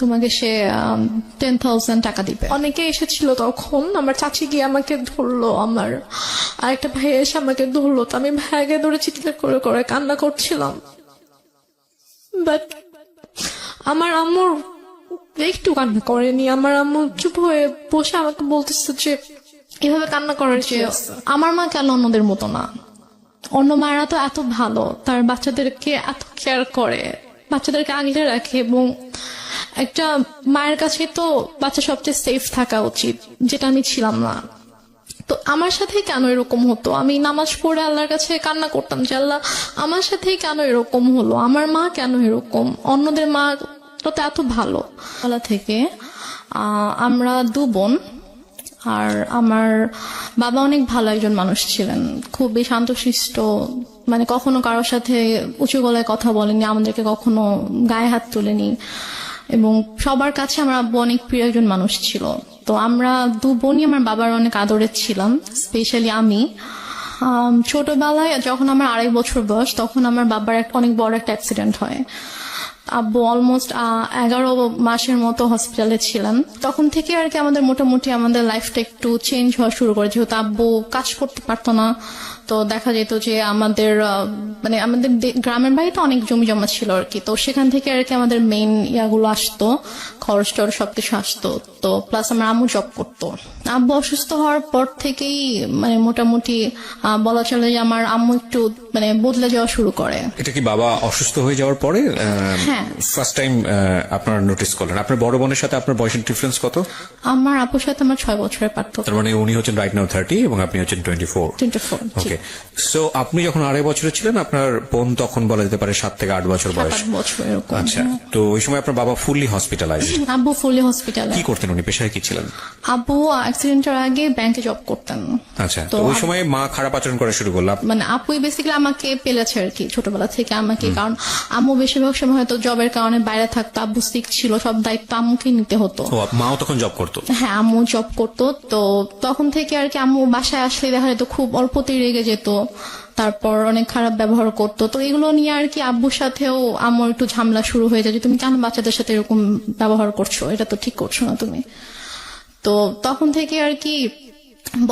তোমাকে সে 10,000 টাকা দিবে। অনেকে এসেছিল তখন, আমার চাচি গিয়ে আমাকে ধরলো, আমার আরেকটা ভাই এসে আমাকে ধরলো, তো আমি ভাইকে ধরে চিৎকার করে করে কান্না করছিলাম। বাট আমার আম্মুর একটু কান্না করেনি, আমার আম্মু চুপ হয়ে বসে আমাকে বলতেছে যে এভাবে কান্না করার যে আমার মা কেন অন্যদের মতো না, অন্য মায়েরা তো এত ভালো, তার বাচ্চাদেরকে এত কেয়ার করে, বাচ্চাদেরকে আগলে রাখে, এবং একটা মায়ের কাছে তো বাচ্চা সবচেয়ে সেফ থাকা উচিত, যেটা আমি ছিলাম না। তো আমার সাথে কেন এরকম হতো? আমি নামাজ পড়ে আল্লাহর কাছে কান্না করতাম যে আল্লাহ আমার সাথেই কেন এরকম হলো, আমার মা কেন এরকম, অন্যদের মা তো এত ভালো। বেলা থেকে আমরা 2 বোন, আর আমার বাবা অনেক ভালো একজন মানুষ ছিলেন, খুবই শান্তশিষ্ট, মানে কখনো কারোর সাথে উঁচু গলায় কথা বলেনি, আমাদেরকে কখনো গায়ে হাত তোলেনি, এবং সবার কাছে আমার আব্বু অনেক প্রিয় একজন মানুষ ছিল। তো আমরা 2 বোনই আমার বাবার অনেক আদরের ছিলাম, স্পেশালি আমি। ছোটবেলায় যখন আমার 2.5 বছর বয়স, তখন আমার বাবার অনেক বড় একটা অ্যাক্সিডেন্ট হয়। আব্বু অলমোস্ট 11 মাসের মতো হসপিটালে ছিলেন। তখন থেকে আর কি আমাদের মোটামুটি আমাদের লাইফটা একটু চেঞ্জ হওয়া শুরু করে, যেহেতু আব্বু কাজ করতে পারতো না। তো দেখা যেত যে আমাদের মানে আমাদের গ্রামের বাড়িতে অনেক জমি জমা ছিল আর কি, তো সেখান থেকে আর কি আমাদের মেইন ইয়াগুলো আসতো, খরচ টরচ সবকিছু আসতো। তো প্লাস আমার আম্মু জব করতো। আব্বু অসুস্থ হওয়ার পর থেকেই মানে মোটামুটি বলা চলে যে আমার আম্মু একটু মানে বদলে যাওয়া শুরু করে। এটা কি বাবা অসুস্থ হয়ে যাওয়ার পরে হ্যাঁ, ফার্স্ট টাইম আপনারা নোটিস করলেন? আপনার বড় বোনের সাথে আপনার বয়সের ডিফারেন্স কত? আমার আপুর সাথে আমার 6 বছরের পার্থক্য। তার মানে উনি হচ্ছেন রাইট নাও 30 এবং আপনি হচ্ছেন 24। 24। ওকে, সো আপনি যখন 2.5 বছরের ছিলেন, আপনার বোন তখন বলা যেতে পারে 7 থেকে 8 বছর বয়স। 8 বছর এরকম। আচ্ছা, তো ওই সময় আপনার বাবা ফুললি হসপিটালাইজ? আব্বু ফুলি হসপিটালে। কি করতেন উনি, পেশায় কি ছিলেন? আব্বু অ্যাক্সিডেন্টের আগে ব্যাংকে জব করতেন। আচ্ছা, তো ওই সময় মা খারাপ আচরণ করা শুরু করলো? মানে আপুই বেসিক্যালি আমাকে পেলেছে আর কি ছোটবেলা থেকে আমাকে, কারণ আম্মু বেশিরভাগ সময় হয়তো জবের কারণে বাইরে থাকতো, আব্বু সিক ছিল, সব দায়িত্ব আম্মুকে নিতে হতো। ও, মাও তখন জব করতো? হ্যাঁ, আম্মু জব করতো। তো তখন থেকে আর কি আম্মু বাসায় আসলে দেখা যেত খুব অল্পতেই রেগে যেত, তারপর অনেক খারাপ ব্যবহার করতো। তো এগুলো নিয়ে আর কি আব্বুর সাথেও আম্মুর একটু ঝামেলা শুরু হয়ে যায় যে তুমি কেন বাচ্চাদের সাথে এরকম ব্যবহার করছো, এটা তো ঠিক করছো না তুমি। তো তখন থেকে আর কি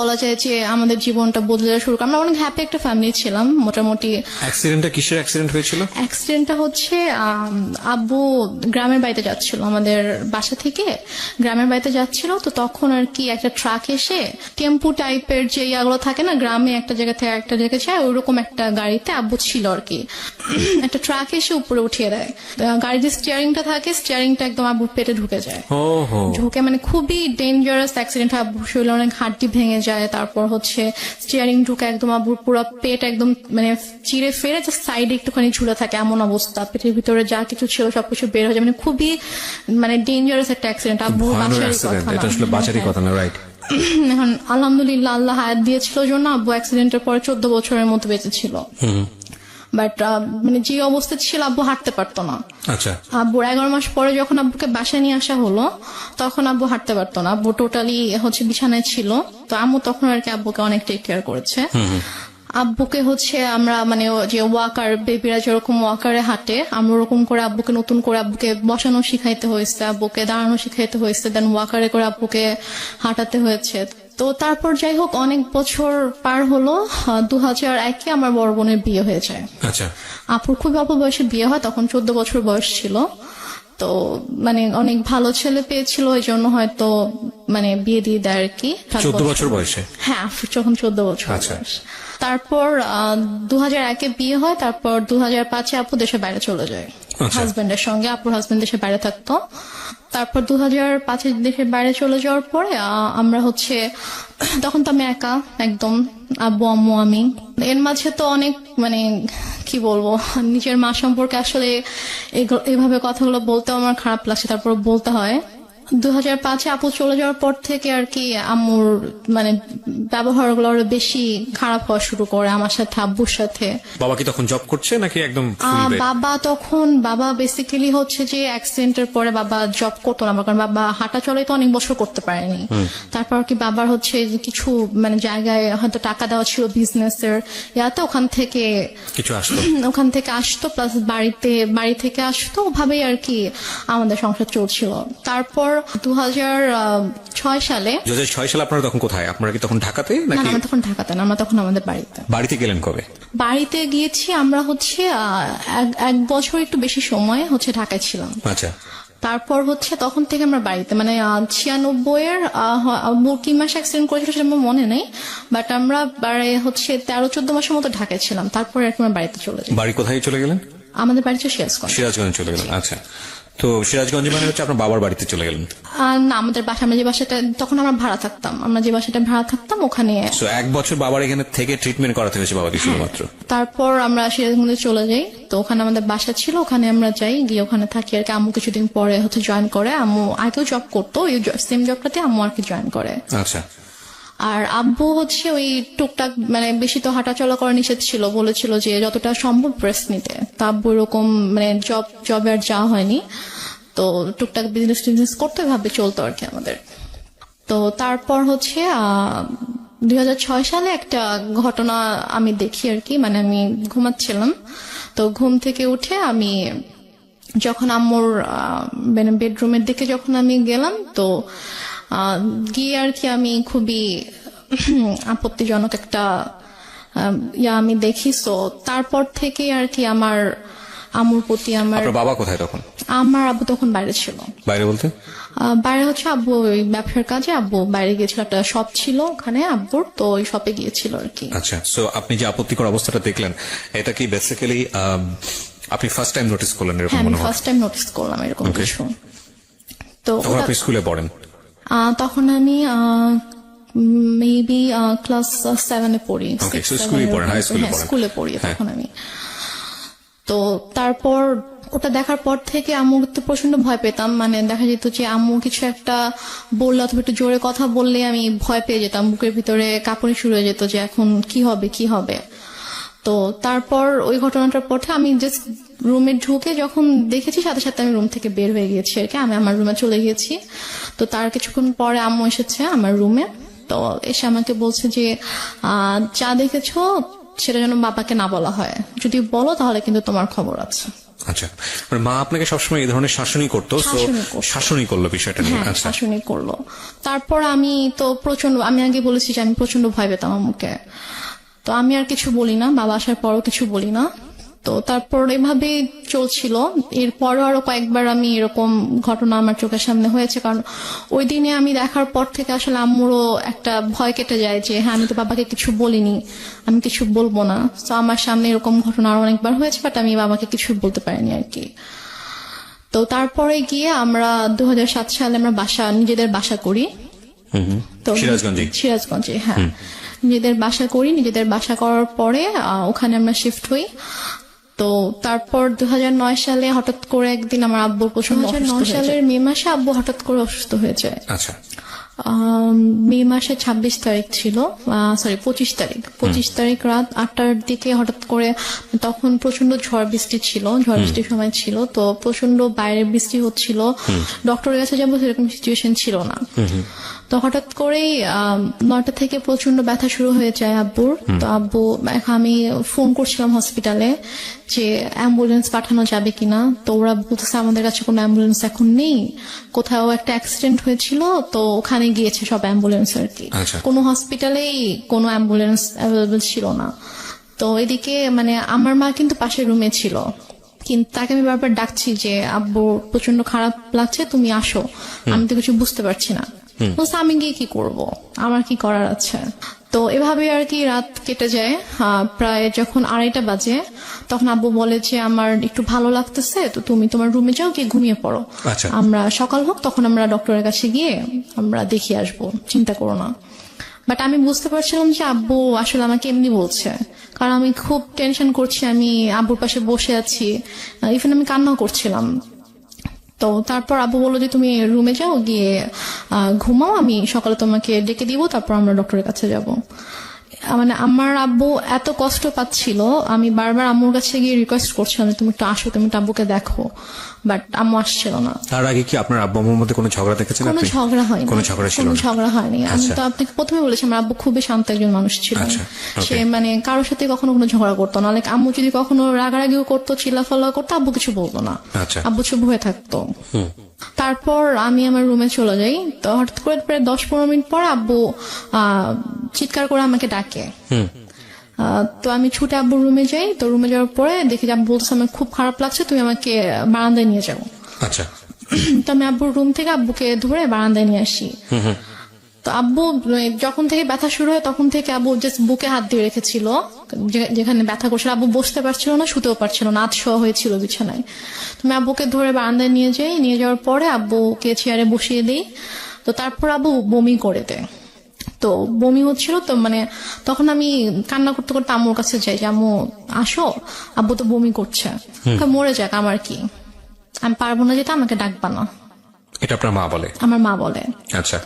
বলা যায় যে আমাদের জীবনটা বদলে যাওয়া শুরু করে। আমরা অনেক হ্যাপি একটা ফ্যামিলি ছিলাম মোটামুটি। অ্যাক্সিডেন্টটা কিসের অ্যাক্সিডেন্ট হয়েছিল? অ্যাক্সিডেন্টটা হচ্ছে আব্বু গ্রামের বাড়িতে যাচ্ছিল, আমাদের বাসা থেকে গ্রামের বাড়িতে যাচ্ছিল। তো তখন আর কি একটা ট্রাক এসে টেম্পু টাইপের যে ইয়াগুলো থাকে না, গ্রামে একটা জায়গা থেকে একটা জায়গায় যায়, ওইরকম একটা গাড়িতে আব্বু ছিল আর কি। একটা ট্রাক এসে উপরে উঠিয়ে দেয়, গাড়ির যে স্টিয়ারিংটা থাকে, স্টিয়ারিংটা একদম আব্বুর পেটে ঢুকে যায়। ঢুকে মানে খুবই ডেঞ্জারাস অ্যাক্সিডেন্ট। আব্বুর শরীরে অনেক হাড্ডি ভেঙে যায়, তারপর হচ্ছে স্টিয়ারিং ঢুকে একদম আব্বুর পুরো পেট একদম মানে চিড়ে ফেরে জাস্ট সাইডে একটুখানি ঝুলে থাকে, এমন অবস্থা। পেটের ভিতরে যা কিছু ছিল সবকিছু বের হয়ে যায়, মানে খুবই মানে ডেঞ্জারাস একটা অ্যাক্সিডেন্ট। আব্বুর বাসারই কথা না। রাইট। এখন আলহামদুলিল্লাহ আল্লাহ হায়াত দিয়েছিল জন্য আব্বু অ্যাক্সিডেন্টের পরে 14 বছরের মতো বেঁচে ছিল। বাট মানে যে অবস্থা ছিল আব্বু হাঁটতে পারতো না। আচ্ছা, আব্বুর 11 মাস পরে যখন আব্বুকে বাসায় নিয়ে আসা হলো, তখন আব্বু হাঁটতে পারতো না, আব্বু টোটালি হচ্ছে বিছানায় ছিল। তো আম্মু তখন আর কি আব্বুকে অনেক টেক কেয়ার করেছে। আব্বুকে হচ্ছে আমরা মানে যে ওয়াকার, বেবিরা যেরকম ওয়াকারে হাঁটে, আমরা ওরকম করে আব্বুকে নতুন করে আব্বুকে বসানো শিখাইতে হয়েছে, আব্বুকে দাঁড়ানো শিখাইতে হয়েছে, দেন ওয়াকারে করে আব্বুকে হাঁটাতে হয়েছে। তো তারপর যাই হোক অনেক বছর পার হলো, 2001-এ আমার বড় বোনের বিয়ে হয়ে যায়। আচ্ছা, আপুর খুব অল্প বয়সে বিয়ে হয়, তখন 14 বছর বয়স ছিল। তো মানে অনেক ভালো ছেলে পেয়েছিল, ওই জন্য হয়তো মানে বিয়ে দিয়ে দেয় আর কি। 14 বছর বয়সে? হ্যাঁ, যখন 14 বছর বয়স। তারপর 2001-এ বিয়ে হয়, তারপর 2005-এ আপু দেশের বাইরে চলে যায় হাজবেন্ডের সঙ্গে। আপুর হাজবেন্ড দেশের বাইরে থাকতো। তারপর 2005-এ দেশের বাইরে চলে যাওয়ার পরে আমরা হচ্ছে তখন তো আমি একা একদম, আব্বু আম্মু আমি। এর মাঝে তো অনেক মানে কি বলবো, নিজের মা সম্পর্কে আসলে এভাবে কথাগুলো বলতে আমার খারাপ লাগছে, তারপর বলতে হয়। 2005-এ আপু চলে যাওয়ার পর থেকে আর কি আম্মুর মানে ব্যবহারগুলো আরো বেশি খারাপ হওয়া শুরু করে আমার সাথে, আব্বুর সাথে। বাবা কি তখন জব করছে নাকি একদম full bed? বাবা বেসিক্যালি হচ্ছে যে অ্যাক্সিডেন্টের পরে বাবা জব করতো না, কারণ বাবা হাঁটা চলে তো অনেক বছর করতে পারেনি। তারপর কি বাবার হচ্ছে যে কিছু মানে জায়গায় হয়তো টাকা দেওয়া ছিল বিজনেসের ইয়াতে, ওখান থেকে আসতো, প্লাস বাড়ি থেকে আসতো, ওভাবেই আর কি আমাদের সংসার চলছিল। তারপর 2006 সালে 2006 সালে আপনারা তখন কোথায়? আপনারা কি তখন ঢাকাতে না, নাকি? আমরা তখন ঢাকাতে না, আমরা তখন আমাদের বাড়িতে। বাড়িতে গেলেন কবে? বাড়িতে গিয়েছি আমরা হচ্ছে এক বছর একটু বেশি সময় হচ্ছে ঢাকায় ছিলাম। আচ্ছা, তারপর হচ্ছে তখন থেকে আমরা বাড়িতে মানে 96-এর কি মাস অ্যাক্সিডেন্ট করেছিল সেটা আমার মনে নেই, বাট আমরা হচ্ছে 13-14 মাসের মতো ঢাকায় ছিলাম। তারপরে আর কি আমরা বাড়িতে চলে যাই। বাড়ি কোথায় চলে গেলেন? আমাদের বাড়ি হচ্ছে সিরাজগঞ্জ। সিরাজগঞ্জে চলে গেলেন। আচ্ছা, তো সিরাজগঞ্জে মানে হচ্ছে আপনার বাবার বাড়িতে চলে গেলেন? না, আমাদের বাসা, আমরা যে বাসাটা তখন আমরা ভাড়া থাকতাম, ওখানে। তো 1 বছর বাবার এখানে থেকে ট্রিটমেন্ট করাতে হয়েছে বাবাকে শুধুমাত্র? তারপর আমরা সিরাজগঞ্জে চলে যাই, তো ওখানে আমাদের বাসা ছিল, ওখানে আমরা যাই, গিয়ে ওখানে থাকি আর কি। আম্মু কিছুদিন পরে হচ্ছে জয়েন করে, আম্মু আগেও জব করতো, ওই সেম জবটাতে আম্মু আর কি জয়েন করে। আচ্ছা, আর আব্বু হচ্ছে ওই টুকটাক মানে বেশি তো হাঁটাচলা করা নিষেধ ছিল, বলেছিল যে যতটা সম্ভব রেস্ট নিতে। তো আব্বু এরকম মানে জবে আর যাওয়া হয়নি, তো টুকটাক বিজনেস করতে ভাবে চলতো আর কি আমাদের। তো তারপর হচ্ছে 2006 সালে একটা ঘটনা আমি দেখি আর কি, মানে আমি ঘুমাচ্ছিলাম, তো ঘুম থেকে উঠে আমি যখন আম্মুর মানে বেডরুমের দিকে যখন আমি গেলাম, তো গিয়ে আর কি আমি খুবই আপত্তিজনক একটা আমি দেখি। সো তারপর থেকে আর কি আমার আম্মুর প্রতি আপনার বাবা কোথায় তখন? আমার আব্বু তখন বাইরে ছিল। বাইরে বলতে? বাইরে হচ্ছে আব্বু ওই ব্যবসার কাজে আব্বু বাইরে গিয়েছিল, একটা শপ ছিল ওখানে আব্বুর, তো ওই শপে গিয়েছিল আর কি। আচ্ছা, সো আপনি যে আপত্তিকর অবস্থাটা দেখলেন, এটা কি বেসিক্যালি আপনি ফার্স্ট টাইম নোটিস করলেন এরকম? হ্যাঁ, আমি মনে হয় ফার্স্ট টাইম নোটিস করলাম এরকম কিছু। তো তখন আপনি স্কুলে পড়েন? তখন আমি মেবি ক্লাস 7-এ পড়ি। স্কুলে পড়েন, হাই স্কুলে পড়েন? স্কুলে পড়ি তখন আমি। তো তারপর ওটা দেখার পর থেকে আম্মু তো প্রচন্ড ভয় পেতাম, মানে দেখা যেত যে আম্মু কিছু একটা বললে অথবা একটু জোরে কথা বললে আমি ভয় পেয়ে যেতাম, বুকের ভিতরে কাঁপুনি শুরু হয়ে যেত যে এখন কি হবে। তো তারপর ওই ঘটনাটার পর আমি জাস্ট রুমে ঢুকে যখন দেখেছি, সাথে সাথে আমি রুম থেকে বের হয়ে গিয়েছি আর কি, আমি আমার রুমে চলে গিয়েছি। তো তার কিছুক্ষণ পরে আম্মু এসেছে আমার রুমে, তো এসে আমাকে বলছে যে যা দেখেছো সেটা যেন বাবাকে না বলা হয়, যদি বলো তাহলে কিন্তু তোমার খবর আছে। আচ্ছা, মানে মা আপনাকে সবসময় এই ধরনের শাসনই করতো? শাসনই করলো বিষয়টা নিয়ে? হ্যাঁ, শাসনই করলো। তারপর আমি তো আমি আগে বলেছি যে আমি প্রচন্ড ভয় পেতাম আম্মুকে, তো আমি আর কিছু বলি না, বাবা আসার পরও কিছু বলি না। তো তারপর এভাবে চলছিল। এরপরও আরো কয়েকবার আমি এরকম ঘটনা আমার চোখের সামনে হয়েছে, কারণ ওই দিনে আমি দেখার পর থেকে আসলে আম্মুরও একটা ভয় কেটে যায় যে হ্যাঁ, আমি তো বাবাকে কিছু বলিনি, আমি কিছু বলবো না। তো আমার সামনে এরকম ঘটনা আরো অনেকবার হয়েছে, বাট আমি বাবাকে কিছু বলতে পারিনি আর কি। তো তারপরে গিয়ে আমরা 2007 সালে আমরা নিজেদের বাসা করি। তো সিরাজগঞ্জে, হ্যাঁ, নিজেদের বাসা করার পরে ওখানে আমরা শিফট হই। তো তারপর 2009 সালে হঠাৎ করে একদিন আমার আব্বুর প্রচন্ড 2009 সালের মে মাসে আব্বু হঠাৎ করে অসুস্থ হয়ে যায়। আচ্ছা, মে মাসে 26 তারিখ ছিল, 25 তারিখ রাত 8টার দিকে হঠাৎ করে, তখন প্রচন্ড ঝড় বৃষ্টির সময় ছিল, তো প্রচন্ড বাইরে বৃষ্টি হচ্ছিল, ডক্টরের কাছে যাবো সেরকম সিচুয়েশন ছিল না। তো হঠাৎ করেই 9টা থেকে প্রচন্ড ব্যথা শুরু হয়ে যায় আব্বুর। তো আব্বু, আমি ফোন করছিলাম হসপিটালে যে অ্যাম্বুলেন্স পাঠানো যাবে কিনা, তো ওরা বলতেছে আমাদের কাছে কোনো অ্যাম্বুলেন্স এখন নেই, কোথাও একটা অ্যাক্সিডেন্ট হয়েছিল তো ওখানে গিয়েছে সব অ্যাম্বুলেন্স আর কি, কোনো হসপিটালেই কোনো অ্যাম্বুলেন্স অ্যাভেলেবল ছিল না। তো এদিকে মানে আমার মা কিন্তু পাশের রুমে ছিল, কিন্তু তাকে আমি বারবার ডাকছি যে আব্বু প্রচন্ড খারাপ লাগছে, তুমি আসো, আমি তো কিছু বুঝতে পারছি না। আমি গিয়ে কি করব, আমার কি করার আছে। তো এভাবে আর কি রাত কেটে যায়। প্রায় যখন 2:30 বাজে তখন আব্বু বলে যে আমার একটু ভালো লাগতেছে, তো তুমি তোমার রুমে যাও, গিয়ে ঘুমিয়ে পড়ো, আমরা সকাল হোক তখন আমরা ডক্টরের কাছে গিয়ে আমরা দেখিয়ে আসবো, চিন্তা করো না। বাট আমি বুঝতে পারছিলাম যে আব্বু আসলে আমাকে এমনি বলছে, কারণ আমি খুব টেনশন করছি, আমি আব্বুর পাশে বসে আছি, ইভেন আমি কান্নাও করছিলাম। তো তারপর আব্বু বললো যে তুমি রুমে যাও, গিয়ে ঘুমাও, আমি সকালে তোমাকে ডেকে দিব, তারপর আমরা ডক্টরের কাছে যাব। মানে আমার আব্বু এত কষ্ট পাচ্ছিল, আমি বারবার আম্মুর কাছে গিয়ে রিকোয়েস্ট করছিলাম যে তুমি একটু আসো, তুমি একটু আব্বুকে দেখো, বাট আম্মু আসছিল না। তার আগে কি আপনার আব্বু আম্মুর মধ্যে কোনো ঝগড়া দেখেছেন কোনো আপনি? ঝগড়া হয়নি, কোনো ঝগড়া ছিল কোনো না? ঝগড়া হয়নি। আমি আচ্ছা। তো আপনাকে প্রথমে বলেছি আমার আব্বু খুবই শান্ত একজন মানুষ ছিল। আচ্ছা, সে okay. মানে কারোর সাথে কখনো কোনো ঝগড়া করতো না। লাইক আম্মু যদি কখনো রাগারাগিও করতো, চিল্লাফাল্লা করতো, আব্বু কিছু বলতো না। আচ্ছা। আব্বু চুপ হয়ে থাকতো। তারপর আমি আমার রুমে চলে যাই। তো হঠাৎ করে প্রায় 10-15 মিনিট পর আব্বু চিৎকার করে আমাকে ডাকে। তো আমি ছুটে আব্বুর রুমে যাই। তো রুমে যাওয়ার পরে দেখি যে আব্বু বলতেছে আমার খুব খারাপ লাগছে, তুমি আমাকে বারান্দায় নিয়ে যাও। আচ্ছা। তো আমি আব্বুর রুম থেকে আব্বুকে ধরে বারান্দায় নিয়ে আসি। তো আব্বু যখন থেকে ব্যথা শুরু হয় তখন থেকে আব্বু জাস্ট বুকে হাত দিয়ে রেখেছিল, যেখানে ব্যথা করছিল। আব্বু বসতে পারছিল না, শুতেও পারছিল না, আধশোয়া হয়েছিল বিছানায়। তুমি আব্বুকে ধরে বারান্দায় নিয়ে যাই। নিয়ে যাওয়ার পরে আব্বুকে চেয়ারে বসিয়ে দিই। তো তারপর আব্বু বমি করে দেয়। তো বমি হচ্ছিল, তো মানে তখন আমি কান্না করতে করতে আম্মুর কাছে যাই যে আম্মু আসো, আব্বু তো বমি করছে। মরে যাক, আমার কি, আমি পারবো না যেতে, আমাকে ডাকবা না। এটা আপনার মা বলে? আমার মা বলে। আচ্ছা।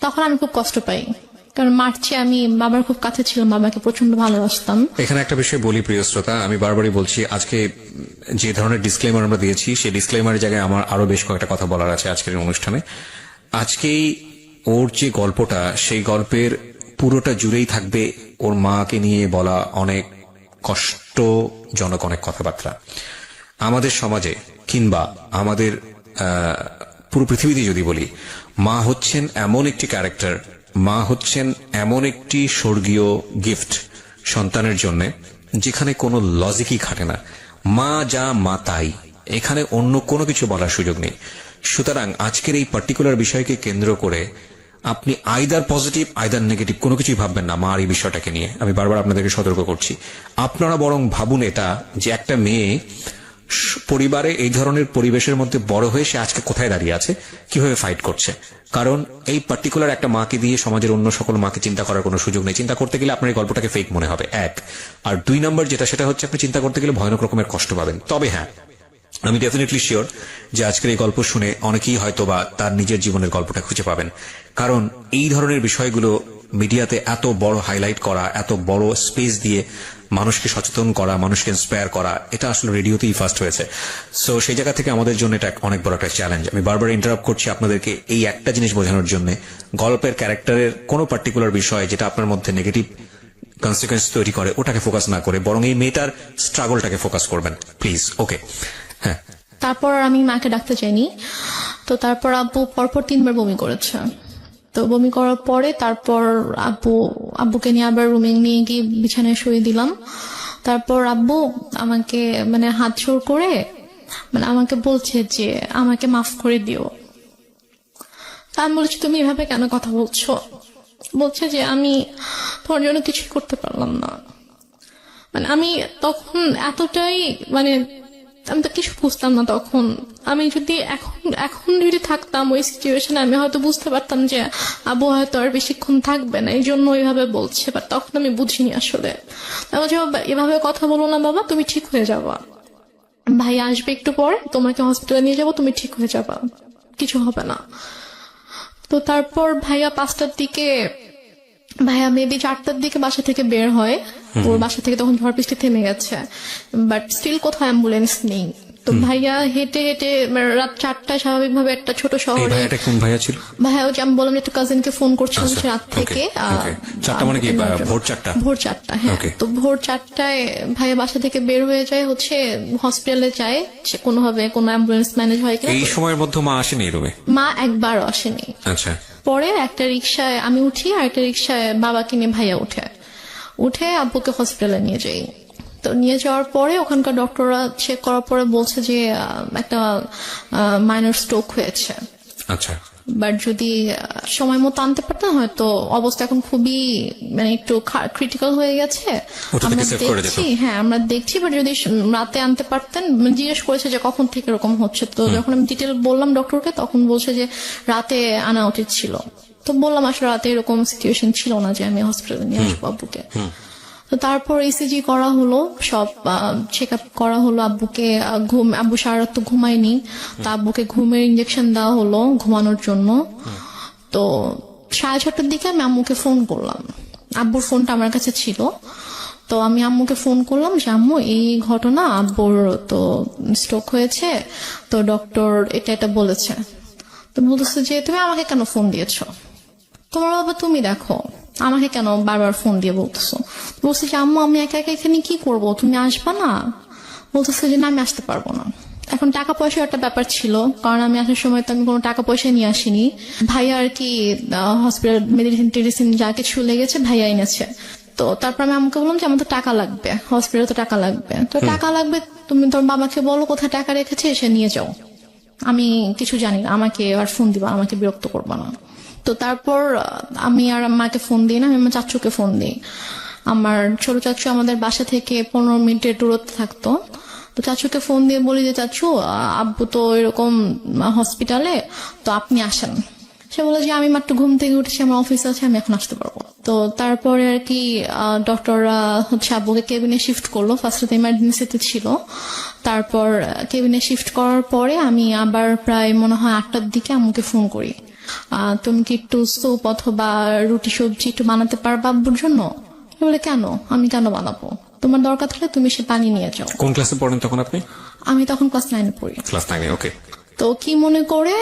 তখন আমি খুব কষ্ট পাই, কারণ মার্চে আমি বাবার খুব কাছে ছিলাম, বাবাকে প্রচন্ড ভালোবাসতাম। এখানে একটা বিষয় বলি প্রিয় শ্রোতা, আমি বারবারই বলছি, আজকে যে ধরনের ডিসক্লেমার আমরা দিয়েছি সেই ডিসক্লেমারের জায়গায় আমার আরো বেশ কয়েকটা কথা বলার আছে আজকের অনুষ্ঠানে। আজকেই ওর যে গল্পটা, সেই গল্পের পুরোটা জুড়েই থাকবে ওর মাকে নিয়ে বলা অনেক কষ্টজনক অনেক কথাবার্তা। আমাদের সমাজে কিংবা আমাদের পুরো পৃথিবীতে যদি বলি, মা হচ্ছেন এমন একটি ক্যারেক্টার, মা হচ্ছেন এমন একটি স্বর্গীয় গিফট সন্তানের জন্য, যেখানে কোনো লজিকই খাটে না। মা যা মা তাই, এখানে অন্য কোনো কিছু বলার সুযোগ নেই। সুতরাং আজকের এই পার্টিকুলার বিষয়কে কেন্দ্র করে আপনি আইদার পজিটিভ আইদার নেগেটিভ কোনো কিছুই ভাববেন না মার এই বিষয়টাকে নিয়ে। আমি বারবার আপনাদেরকে সতর্ক করছি। আপনারা বরং ভাবুন এটা, যে একটা মেয়ে পরিবারে এই ধরনের পরিবেশের মধ্যে বড় হয়ে সে আজকে কোথায় দাঁড়িয়ে আছে, কিভাবে ফাইট করছে। কারণ এই পার্টিকুলার একটা মাকে দিয়ে সমাজের অন্য সকল মাকে চিন্তা করার কোনো সুযোগ নেই। চিন্তা করতে গেলে আপনার এই গল্পটাকে ফেক মনে হবে, এক। আর 2 নম্বর যেটা, সেটা হচ্ছে আপনি চিন্তা করতে গেলে ভয়ানক রকমের কষ্ট পাবেন। তবে হ্যাঁ, আমি ডেফিনেটলি শিওর যে আজকের এই গল্প শুনে অনেকেই হয়তো বা তার নিজের জীবনের গল্পটা খুঁজে পাবেন। কারণ এই ধরনের বিষয়গুলো মিডিয়াতে এত বড় হাইলাইট করা, এত বড় স্পেস দিয়ে মানুষকে সচেতন করা, মানুষকে ইন্সপায়ার করা, এটা আসলে রেডিওতেই ফার্স্ট হয়েছে। সো সেই জায়গা থেকে আমাদের জন্য এটা অনেক বড় একটা চ্যালেঞ্জ। আমি বারবার ইন্টারাপ্ট করছি আপনাদেরকে এই একটা জিনিস বোঝানোর জন্য, গল্পের ক্যারেক্টারের কোনো পার্টিকুলার বিষয় যেটা আপনার মধ্যে নেগেটিভ কনসিকুয়েন্স তৈরি করে, ওটাকে ফোকাস না করে বরং এই মেয়েটার স্ট্রাগলটাকে ফোকাস করবেন প্লিজ। ওকে, হ্যাঁ। তারপর আমি মাকে ডাকতে চাইনি। তো তারপর আব্বু পরপর 3 বার বমি করেছে। তো বমি করার পরে তারপর আব্বুকে নিয়ে আবার রুমে নিয়ে গিয়ে বিছানায় শুয়ে দিলাম। তারপর আব্বু আমাকে মানে হাত জোর করে মানে আমাকে বলছে যে আমাকে মাফ করে দিও। আমি বলছি তুমি এভাবে কেন কথা বলছো? বলছে যে আমি তোমার জন্য কিছুই করতে পারলাম না। মানে আমি তখন এতটাই মানে আমি তো কিছু বুঝতাম না তখন। আমি যদি এখন যদি থাকতাম ওই সিচুয়েশনে, আমি হয়তো বুঝতে পারতাম যে আব্বু হয়তো আর বেশিক্ষণ থাকবে না, এই জন্য ওইভাবে বলছে। বাট তখন আমি বুঝিনি আসলে। বলছে এভাবে কথা বলো না বাবা, তুমি ঠিক হয়ে যাবা, ভাই আসবে একটু পরে, তোমাকে হসপিটালে নিয়ে যাবো, তুমি ঠিক হয়ে যাবা, কিছু হবে না। তো তারপর ভাইয়া 5টার দিকে, ভাইয়া মেবি 4টার দিকে বাসা থেকে বের হয়। ওর বাসা থেকে তখন ঝড় বৃষ্টি থেমে গেছে, বাট স্টিল কোথাও অ্যাম্বুলেন্স নেই। তো ভাইয়া হেঁটে হেঁটে রাত 4টায় স্বাভাবিকভাবে একটা ছোট শহরে। ভাইয়াটা কোন ভাইয়া ছিল? ভাইয়া ওই যে আমি বললাম যে একটা কাজিনকে ফোন করছিলাম রাত থেকে। 4টা মানে কি ভোর 4টা? ভোর 4টা, হ্যাঁ। তো ভোর 4টায় ভাইয়া বাসা থেকে বের হয়ে যায়, হচ্ছে হসপিটালে যায়, সে কোনোভাবে কোনো অ্যাম্বুলেন্স ম্যানেজ হয় কিনা। এই সময়ের মধ্যে মা আসেনি রুমে? মা একবারও আসেনি। আচ্ছা। পরে একটা রিক্সায় আমি উঠি, আর একটা রিক্সায় বাবাকে নিয়ে ভাইয়া উঠে আব্বুকে হসপিটালে নিয়ে যাই। তো নিয়ে যাওয়ার পরে ওখানকার ডক্টররা চেক করার পরে বলছে যে একটা মাইনর স্ট্রোক হয়েছে। আচ্ছা। বাট যদি সময় মতো আনতে পারতাম হয়তো অবস্থা এখন খুবই মানে একটু ক্রিটিক্যাল হয়ে গেছে। আমরা দেখছি, হ্যাঁ আমরা দেখছি, বাট যদি রাতে আনতে পারতেন। জিজ্ঞেস করেছে যে কখন থেকে এরকম হচ্ছে, তো যখন আমি ডিটেল বললাম ডক্টরকে তখন বলছে যে রাতে আনা উচিত ছিল। তো বললাম আসলে রাতে এরকম সিচুয়েশন ছিল না যে আমি হসপিটালে নিয়ে আসবো আব্বুকে। তো তারপর ইসিজি করা হলো, সব চেক আপ করা হলো, আব্বুকে আব্বু সারা রাত তো ঘুমায়নি, তো আব্বুকে ঘুমের ইঞ্জেকশন দেওয়া হলো ঘুমানোর জন্য। তো 6:30টার দিকে আমি আম্মুকে ফোন করলাম, আব্বুর ফোনটা আমার কাছে ছিল। তো আমি আম্মুকে ফোন করলাম যে আম্মু এই ঘটনা, আব্বুর তো স্ট্রোক হয়েছে, তো ডক্টর এটা বলেছে। তো বলতেছে যে তুমি আমাকে কেন ফোন দিয়েছো, তোমার বাবা তুমি দেখো, আমাকে কেন বারবার ফোন দিয়ে বলতেছো। বলছে যে আম্মু আমি একা একা এখানে কি করব, তুমি আসবা না? বলতেছে যে না আমি আসতে পারবো না। এখন টাকা পয়সার একটা ব্যাপার ছিল, কারণ আমি আসার সময় তো আমি কোনো টাকা পয়সা নিয়ে আসিনি। ভাইয়া আর কি হসপিটাল মেডিসিন টেডিসিন যা কিছু লেগেছে ভাইয়া এনেছে। তো তারপর আমি আমাকে বললাম যে আমার তো টাকা লাগবে, হসপিটালে তো টাকা লাগবে, তো টাকা লাগবে, তুমি তোর বাবাকে বলো কোথায় টাকা রেখেছে এসে নিয়ে যাও, আমি কিছু জানি না, আমাকে আর ফোন দিবা, আমাকে বিরক্ত করবা না। তো তারপর আমি আর মাকে ফোন দিই না, আমি আমার চাচুকে ফোন দিই। আমার ছোট চাচু আমাদের বাসা থেকে 15 মিনিটের দূরত্বে থাকতো। তো চাচুকে ফোন দিয়ে বলি যে চাচু আব্বু তো এরকম হসপিটালে, তো আপনি আসেন। সে বলে যে আমি মাত্র ঘুম থেকে উঠেছি, আমার অফিস আছে, আমি এখন আসতে পারবো। তো তারপরে আর কি ডক্টররা হচ্ছে আব্বুকে কেবিনে শিফট করলো, ফার্স্টে তো ইমার্জেন্সিতে ছিল। তারপর কেবিনে শিফট করার পরে আমি আবার প্রায় মনে হয় 8টার দিকে আম্মুকে ফোন করি, তুমি কি একটু স্যুপ অথবা রুটি সবজি একটু বানাতে পারবা আব্বুর জন্য? বলে কেন, আমি কেন বানাবো, তোমার দরকার থাকলে তুমি সে পানি নিয়ে যাও। কোন ক্লাসে পড়েন তখন আপনি? আমি তখন ক্লাস 9-এ পড়ি। ক্লাস 9-এ, ওকে। তো কি মনে করে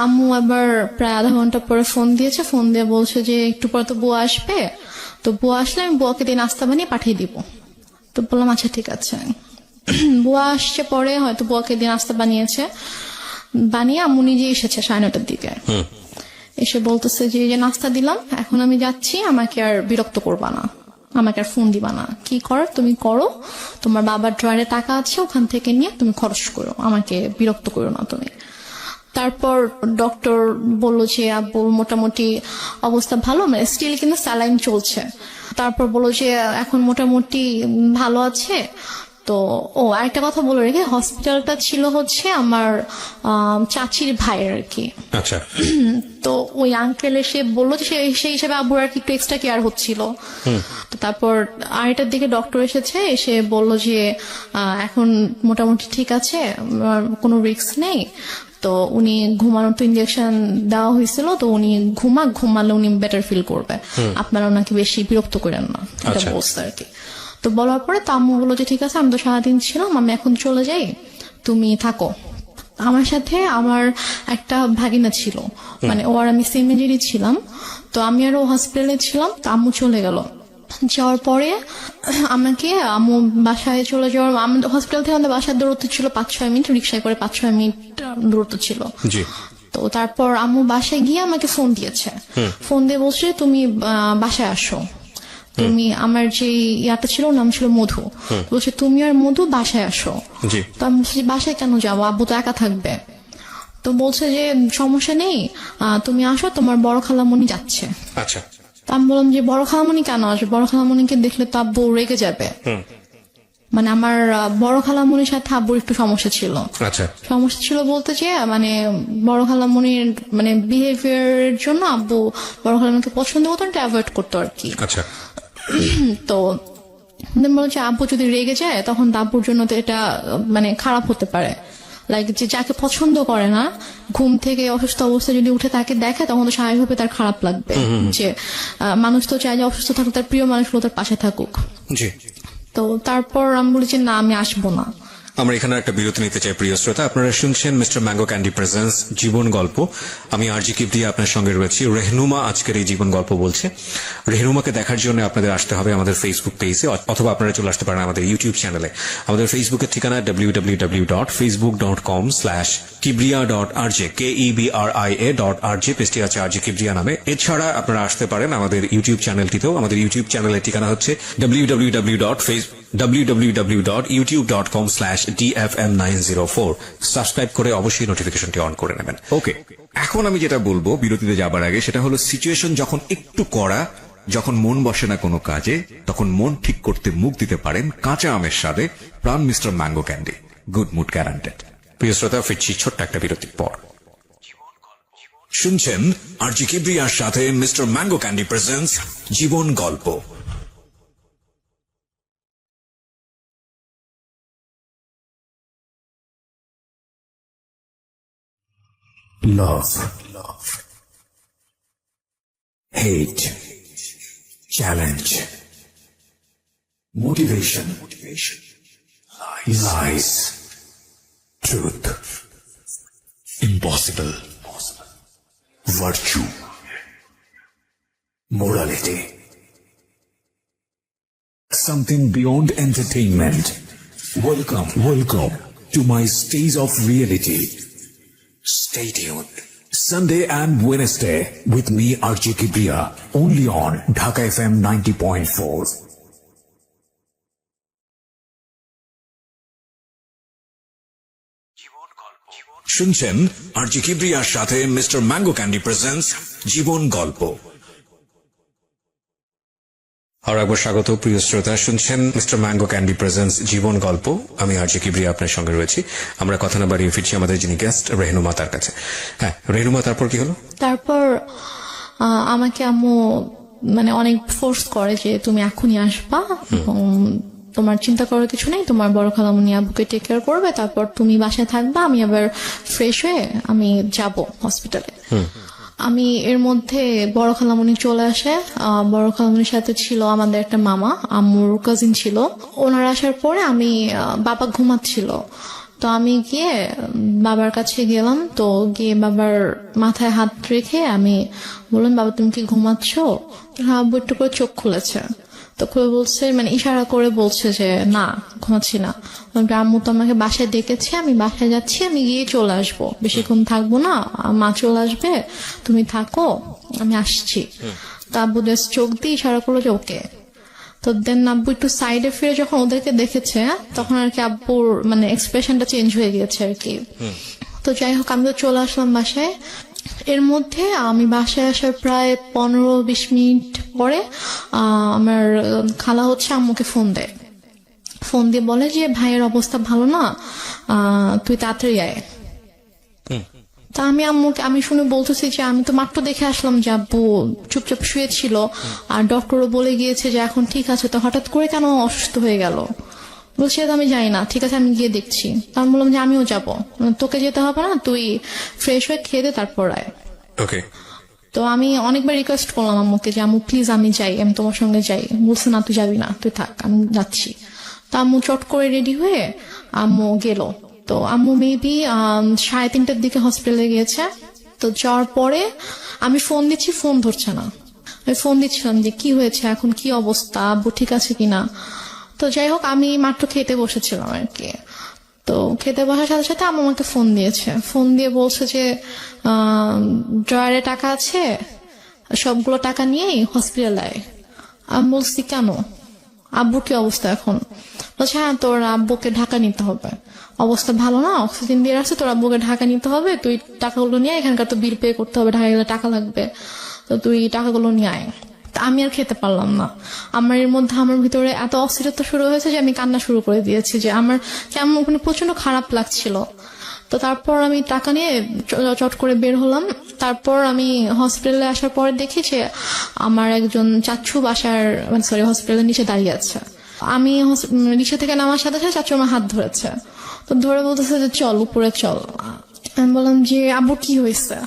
আম্মু আবার প্রায় আধা ঘন্টা পরে ফোন দিয়েছে, ফোন দিয়ে বলছে যে একটু পরে তো বুয়া আসবে, তো বুয়া আসলে আমি বুয়াকে দিয়ে নাস্তা বানিয়ে পাঠিয়ে দিব। তো বললাম আচ্ছা ঠিক আছে। বুয়া আসছে পরে, হয়তো বুয়াকে দিয়ে নাস্তা বানিয়ে আম্মু নিজে এসেছে 9:30টার দিকে। এসে বলতেছে যে এই যে নাস্তা দিলাম, এখন আমি যাচ্ছি, আমাকে আর বিরক্ত করবা না, আমাকে আর ফোন দিবা না, কি করার তুমি করো, তোমার বাবার ড্রয়ারে টাকা আছে ওখান থেকে নিয়ে তুমি খরচ করো, আমাকে বিরক্ত করো না তুমি। তারপর ডক্টর বললো যে আব্বুর মোটামুটি অবস্থা ভালো, মানে স্টিল কিন্তু স্যালাইন চলছে। তারপর বললো যে এখন মোটামুটি ভালো আছে। তো আরেকটা কথা বলে রেখে, হসপিটালটা ছিল হচ্ছে আমার চাচির ভাইয়ের আর কি। আচ্ছা। তো ওই আঙ্কেল এসে বললো যে সেই হিসাবে আব্বুর আর কি একটু এক্সট্রা কেয়ার হচ্ছিল। তো তারপর আড়াইটার দিকে ডক্টর এসে বললো যে এখন মোটামুটি ঠিক আছে, কোনো রিস্ক নেই। তো উনি ঘুমানোর তো ইঞ্জেকশন দেওয়া হয়েছিল, তো উনি ঘুমালে উনি বেটার ফিল করবে, আপনারা ওনাকে বেশি বিরক্ত করেন না, এটা বলছে আর কি। তো বলার পরে তো আম্মু বললো যে ঠিক আছে, আমি তো সারাদিন ছিলাম, আমি এখন চলে যাই, তুমি থাকো। আমার সাথে আমার একটা ভাগিনা ছিল, মানে ও আর আমি সেম এজেরই ছিলাম। তো আমি আর ও হসপিটালে ছিলাম, তো আম্মু চলে গেল। যাওয়ার পরে আমাকে আম্মু বাসায় চলে যাওয়ার, হসপিটাল থেকে আমাদের বাসার দূরত্ব ছিল 5-6 মিনিট, রিক্সায় করে 5-6 মিনিট দূরত্ব ছিল। তো তারপর আম্মু বাসায় গিয়ে আমাকে ফোন দিয়েছে, ফোন দিয়ে বলছে তুমি বাসায় আসো, তুমি আমার যে ইয়াটা ছিল, নাম ছিল মধু, বলছে তুমি আর মধু বাসায় আসো। তো আমি বলছি বাসায় কেন যাবো, আব্বু তো একা থাকবে। তো বলছে যে সমস্যা নেই, তুমি আসো, তোমার বড় খালামণি যাচ্ছে। আচ্ছা। তো আমি বললাম যে বড় খালামণি কেন আসবে, বড় খালামণিকে দেখলে তো আব্বু রেগে যাবে। মানে আমার বড় খালামণির সাথে আব্বুর একটু সমস্যা ছিল। আচ্ছা। সমস্যা ছিল বলতে যে মানে বড় খালামণির মানে বিহেভিয়ারের জন্য আব্বু বড় খালামণিকে পছন্দ করতো, এটা অ্যাভয়েড করতো আর কি। আচ্ছা। তো বলছে আব্বু যদি রেগে যায় তখন আব্বুর জন্য তো এটা মানে খারাপ হতে পারে, লাইক যে যাকে পছন্দ করে না, ঘুম থেকে অসুস্থ অবস্থায় যদি উঠে তাকে দেখে, তখন তো স্বাভাবিকভাবে তার খারাপ লাগবে। যে মানুষ তো চায় যে অসুস্থ থাকুক, তার প্রিয় মানুষগুলো তার পাশে থাকুক। তো তারপর আমি বলি যে না, আমি আসবো না। আমরা এখানে একটা বিরতি নিতে চাই। প্রিয় শ্রোতা, আপনারা শুনছেন মিস্টার ম্যাঙ্গো ক্যান্ডি প্রেজেন্স জীবন গল্প। আমি আরজি কিবরিয়া আপনার সঙ্গে রয়েছি। রেহনুমা আজকের এই জীবন গল্প বলছে। রেহনুমাকে দেখার জন্য আপনাদের আসতে হবে আমাদের ফেসবুক পেজে, অথবা আপনারা চলে আসতে পারেন আমাদের ইউটিউব চ্যানেলে। আমাদের ফেসবুকের ঠিকানা www.facebook.com/kibria.rj, KEBRIA.RJ, পেজটি আছে আরজি কিবরিয়া নামে। এছাড়া আপনারা আসতে পারেন আমাদের ইউটিউব চ্যানেলটিতেও। আমাদের ইউটিউব চ্যানেলের ঠিকানা হচ্ছে www.youtube.com/DFM904। সাবস্ক্রাইব করে অবশ্যই নোটিফিকেশনটি অন করে নেবেন। ওকে, এখন আমি যেটা বলবো বিরতিতে যাবার আগে, সেটা হলো সিচুয়েশন যখন একটু কড়া, যখন মন বসে না কোনো কাজে, তখন মন ঠিক করতে মুখ দিতে পারেন কাঁচা আমের স্বাদে Pran mister mango candy. Good mood guaranteed. প্রিয় শ্রোতা, ফিরছি ছোট্ট একটা বিরতির পর। শুনছেন আরজি কিবরিয়ার সাথে মিস্টার ম্যাঙ্গো ক্যান্ডি প্রেজেন্টস জীবন গল্প। love, hate, challenge, motivation, lies, truth, impossible, virtue, morality, something beyond entertainment. Welcome to my stage of reality. Stay tuned. Sunday and Wednesday with me, RJ Kibriya, only on Dhaka FM 90.4. শুনছেন আরজি কিবরিয়ার সাথে mister mango candy presents জীবন গল্প। আর একবার স্বাগত প্রিয় শ্রোতা, শুনছেন mister mango candy presents জীবন গল্প। আমি আরজি কিবরিয়া আপনার সঙ্গে রয়েছি। আমরা কথা না বাড়িয়ে ফিরছি আমাদের যিনি গেস্ট রেহনুমা তার কাছে। হ্যাঁ রেহনুমা, তারপর কি হলো? তারপর আমাকে আম্মু মানে অনেক ফোর্স করে যে তুমি এখনই আসবা এবং তোমার চিন্তা করার কিছু নেই, তোমার বড় খালামণি আব্বুকে টেক কেয়ার করবে, তারপর তুমি বাসায় থাকবা, আমি আবার ফ্রেশ হয়ে আমি যাব হসপিটালে। আমি এর মধ্যে বড় খালামণি চলে আসে। বড় খালামণির সাথে ছিল আমাদের একটা মামা, আম্মুর কাজিন ছিল। ওনারা আসার পরে আমি বাবা ঘুমাচ্ছিল, তো আমি গিয়ে বাবার কাছে গেলাম। তো গিয়ে বাবার মাথায় হাত রেখে আমি বললাম, বাবা তুমি কি ঘুমাচ্ছ? আব্বু একটু করে চোখ খুলেছে, তো খুলে বলছে, মানে ইশারা করে বলছে যে না ঘুমাচ্ছি না। আম্মু তো আমাকে বাসায় ডেকেছে, আমি বাসায় যাচ্ছি, আমি গিয়ে চলে আসবো, বেশিক্ষণ থাকবো না, মা চলে আসবে, তুমি থাকো, আমি আসছি। তো আব্বু জাস্ট চোখ দিয়ে ইশারা করলো যে ওকে। তো দেন আব্বু একটু সাইডে ফিরে যখন ওদেরকে দেখেছে, তখন আর কি আব্বুর মানে এক্সপ্রেশনটা চেঞ্জ হয়ে গিয়েছে আর কি। তো যাই হোক, আমি তো চলে আসলাম বাসায়। এর মধ্যে আমি বাসায় আসার প্রায় 15-20 মিনিট পরে আমার খালা হচ্ছে আম্মুকে ফোন দেয়। ফোন দিয়ে বলে যে ভাইয়ের অবস্থা ভালো না, তুই তাড়াতাড়ি আয়। তা আমি শুনে বলতেছি যে আমি তো মাত্র দেখে আসলাম যে আব্বু চুপচাপ শুয়েছিল, আর ডক্টরও বলে গিয়েছে যে এখন ঠিক আছে, তো হঠাৎ করে কেন অসুস্থ হয়ে গেল? বলছি আমি জানি না, ঠিক আছে আমি গিয়ে দেখছি। আমি বললাম যে আমিও যাবো, তোকে যেতে হবে না, তুই ফ্রেশ হয়ে খেয়ে দে তারপর আয়। ওকে। তো আমি অনেকবার রিকোয়েস্ট করলাম আম্মুকে যে আম্মু প্লিজ আমি যাই, আমি তোমার সঙ্গে যাই। বলছে না তুই যাবি না, তুই থাক, আমি যাচ্ছি। তো আম্মু চট করে রেডি হয়ে আম্মু গেল। তো আম্মু মেবি 3:30টার দিকে হসপিটালে গিয়েছে। তো যাওয়ার পরে আমি ফোন দিচ্ছি, ফোন ধরছে না। আমি ফোন দিচ্ছিলাম যে কি হয়েছে, এখন কি অবস্থা, আব্বু ঠিক আছে কিনা। তো যাই হোক, আমি মাত্র খেতে বসেছিলাম আর কি। তো খেতে বসার সাথে সাথে আম্মু আমাকে ফোন দিয়েছে। ফোন দিয়ে বলছে যে ড্রয়ারে টাকা আছে, সবগুলো টাকা নিয়েই হসপিটালে আয়। আমি বলছি কেন, আব্বুর কি অবস্থা এখন? বলছে হ্যাঁ তোর আব্বুকে ঢাকা নিতে হবে, অবস্থা ভালো না, অক্সিজেন দিয়ে রাখছে, তোর আব্বুকে ঢাকা নিতে হবে, তুই টাকাগুলো নিয়ে, এখানকার তো বিল পে করতে হবে, ঢাকা গেলে টাকা লাগবে, তো তুই টাকাগুলো নিয়ে আয়। আমি আর খেতে পারলাম না। আমার এর মধ্যে আমার ভিতরে এত অস্থিরতা শুরু হয়েছে যে আমি কান্না শুরু করে দিয়েছি, যে আমার কেমন ওখানে প্রচন্ড খারাপ লাগছিল। তো তারপর আমি টাকা নিয়ে চট করে বের হলাম। তারপর আমি হসপিটালে আসার পরে দেখি যে আমার একজন চাচ্ছু বাসার হসপিটালের নিচে দাঁড়িয়ে আছে। আমি রিক্সা থেকে নামার সাথে সাথে চাচ্ছু আমার হাত ধরেছে। তো ধরে বলতেছে যে চল উপরে চল। আমি বললাম যে আব্বু কি হয়েছে?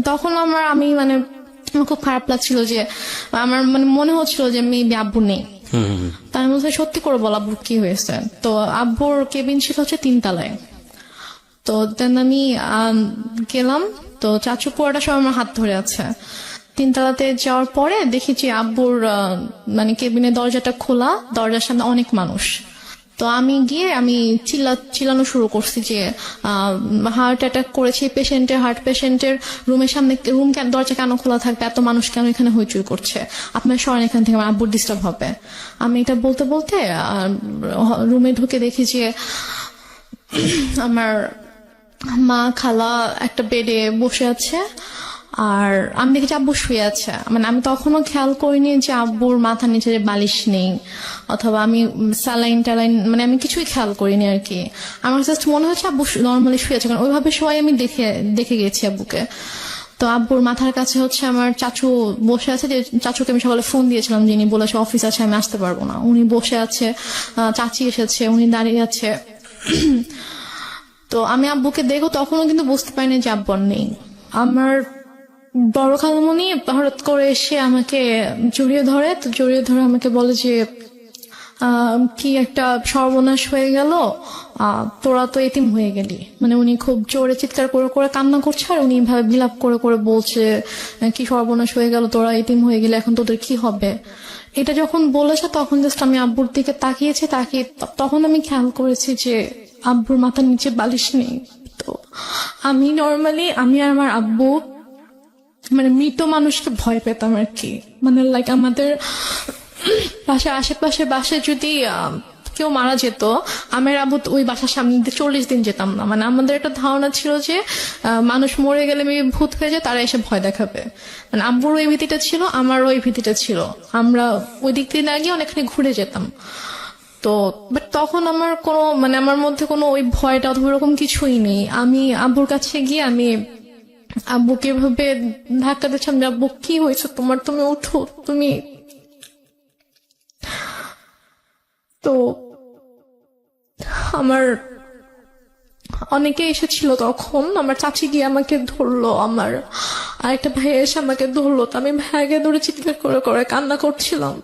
তখন আমার খুব খারাপ লাগছিল, যে আমার মনে হচ্ছিল যে মেবি আব্বু নেই। তাই আমি বলছি সত্যি করে বল আব্বুর কি হয়েছে। তো আব্বুর কেবিন ছিল হচ্ছে 3 তলায়। তো দেন আমি গেলাম, তো চাচু পুরোটা সব আমার হাত ধরে আছে। 3 তলাতে যাওয়ার পরে দেখেছি আব্বুর কেবিনের দরজাটা খোলা, দরজার সামনে অনেক মানুষ। তো আমি গিয়ে চিল্লানো শুরু করছি যে হার্ট অ্যাটাক করেছে পেশেন্টের, হার্ট পেশেন্টের রুমের সামনে রুম দরজা কেন খোলা থাকবে, এত মানুষ কেন এখানে হইচই করছে, আপনার সরেন এখান থেকে, আমার আব্বুর ডিস্টার্ব হবে। আমি এটা বলতে বলতে রুমে ঢুকে দেখি যে আমার মা খালা একটা বেডে বসে আছে, আর আমি দেখেছি আব্বু শুয়ে আছে। আমি তখনও খেয়াল করিনি যে আব্বুর মাথার নিচে যে বালিশ নেই, অথবা আমি স্যালাইন ট্যালাইন আমি কিছুই খেয়াল করিনি আর কি। আমার জাস্ট মনে হচ্ছে আব্বু নর্মালি শুয়ে আছে, কারণ ওইভাবে সবাই আমি দেখে গেছি আব্বুকে। তো আব্বুর মাথার কাছে হচ্ছে আমার চাচু বসে আছে, যে চাচুকে আমি সকালে ফোন দিয়েছিলাম, যিনি বলেছে অফিস আছে আমি আসতে পারবো না, উনি বসে আছে। চাচি এসেছে, উনি দাঁড়িয়ে আছে। তো আমি আব্বুকে দেখো, তখনও কিন্তু বুঝতে পারিনি যে আব্বু নেই। আমার বড় খালামণি হঠাৎ করে এসে আমাকে জড়িয়ে ধরে, তো জড়িয়ে ধরে আমাকে বলে যে কি একটা সর্বনাশ হয়ে গেল, তোরা তো এতিম হয়ে গেলি। মানে উনি খুব জোরে চিৎকার করে করে কান্না করছে, আর উনি ভাবে বিলাপ করে করে বলছে কি সর্বনাশ হয়ে গেল, তোরা এতিম হয়ে গেলে এখন তোদের কি হবে। এটা যখন বলেছে তখন জাস্ট আমি আব্বুর দিকে তাকিয়েছি, তাকিয়ে তখন আমি খেয়াল করেছি যে আব্বুর মাথার নিচে বালিশ নেই। তো আমি নর্মালি আমি আর আমার আব্বু মানে মৃত মানুষকে ভয় পেতাম আর কি। মানে লাইক আমাদের বাসার আশেপাশে বাসায় যদি কেউ মারা যেত, আমার আব্বু ওই বাসার সামনে দিয়ে 40 দিন যেতাম না। মানে আমাদের একটা ধারণা ছিল যে মানুষ মরে গেলে মেবি ভূত হয়ে যায়, তারা এসে ভয় দেখাবে। মানে আব্বুর ওই ভীতিটা ছিল, আমার ওই ভীতিটা ছিল। আমরা ওই দিক দিয়ে না গিয়ে অনেকখানি ঘুরে যেতাম। তো বাট তখন আমার কোনো মানে আমার মধ্যে কোনো ওই ভয়টা অথবা ওরকম কিছুই নেই। আমি আব্বুর কাছে গিয়ে আমি আব্বুকে এভাবে ধাক্কা দিচ্ছিলাম যে আব্বু কি হয়েছে তোমার, তুমি উঠো তুমি। তো আমার অনেকে এসেছিল তখন, আমার চাচি গিয়ে আমাকে ধরলো, আমার আরেকটা ভাই এসে আমাকে ধরলো। তো আমি ভাইকে ধরে চিৎকার করে করে কান্না করছিলাম।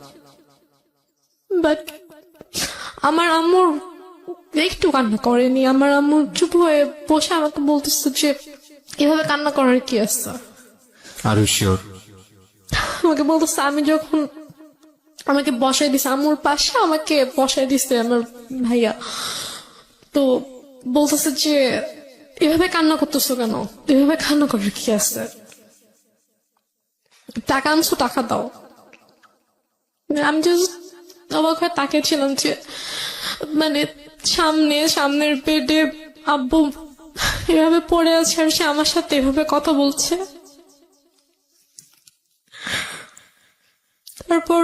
বাট আমার আম্মুর একটু কান্না করেনি। আমার আম্মু চুপ হয়ে বসে আমাকে বলতেছে যে এভাবে কান্না করার কি আছে। Are you sure? আমাকে বলতেছে, আমি যখন আমাকে বসাই দিছে আম্মুর পাশে, আমাকে বসাই দিছে আমার ভাইয়া, তো বলতেছে যে এভাবে কান্না করতেছো কেন, এভাবে কান্না করার কি আছে, টাকা আনছো টাকা দাও। আমি জাস্ট অবাক হয়ে তাকিয়েছিলাম যে মানে সামনের বেডে আব্বু এভাবে পড়ে আছে আর সে আমার সাথে এভাবে কথা বলছে। তারপর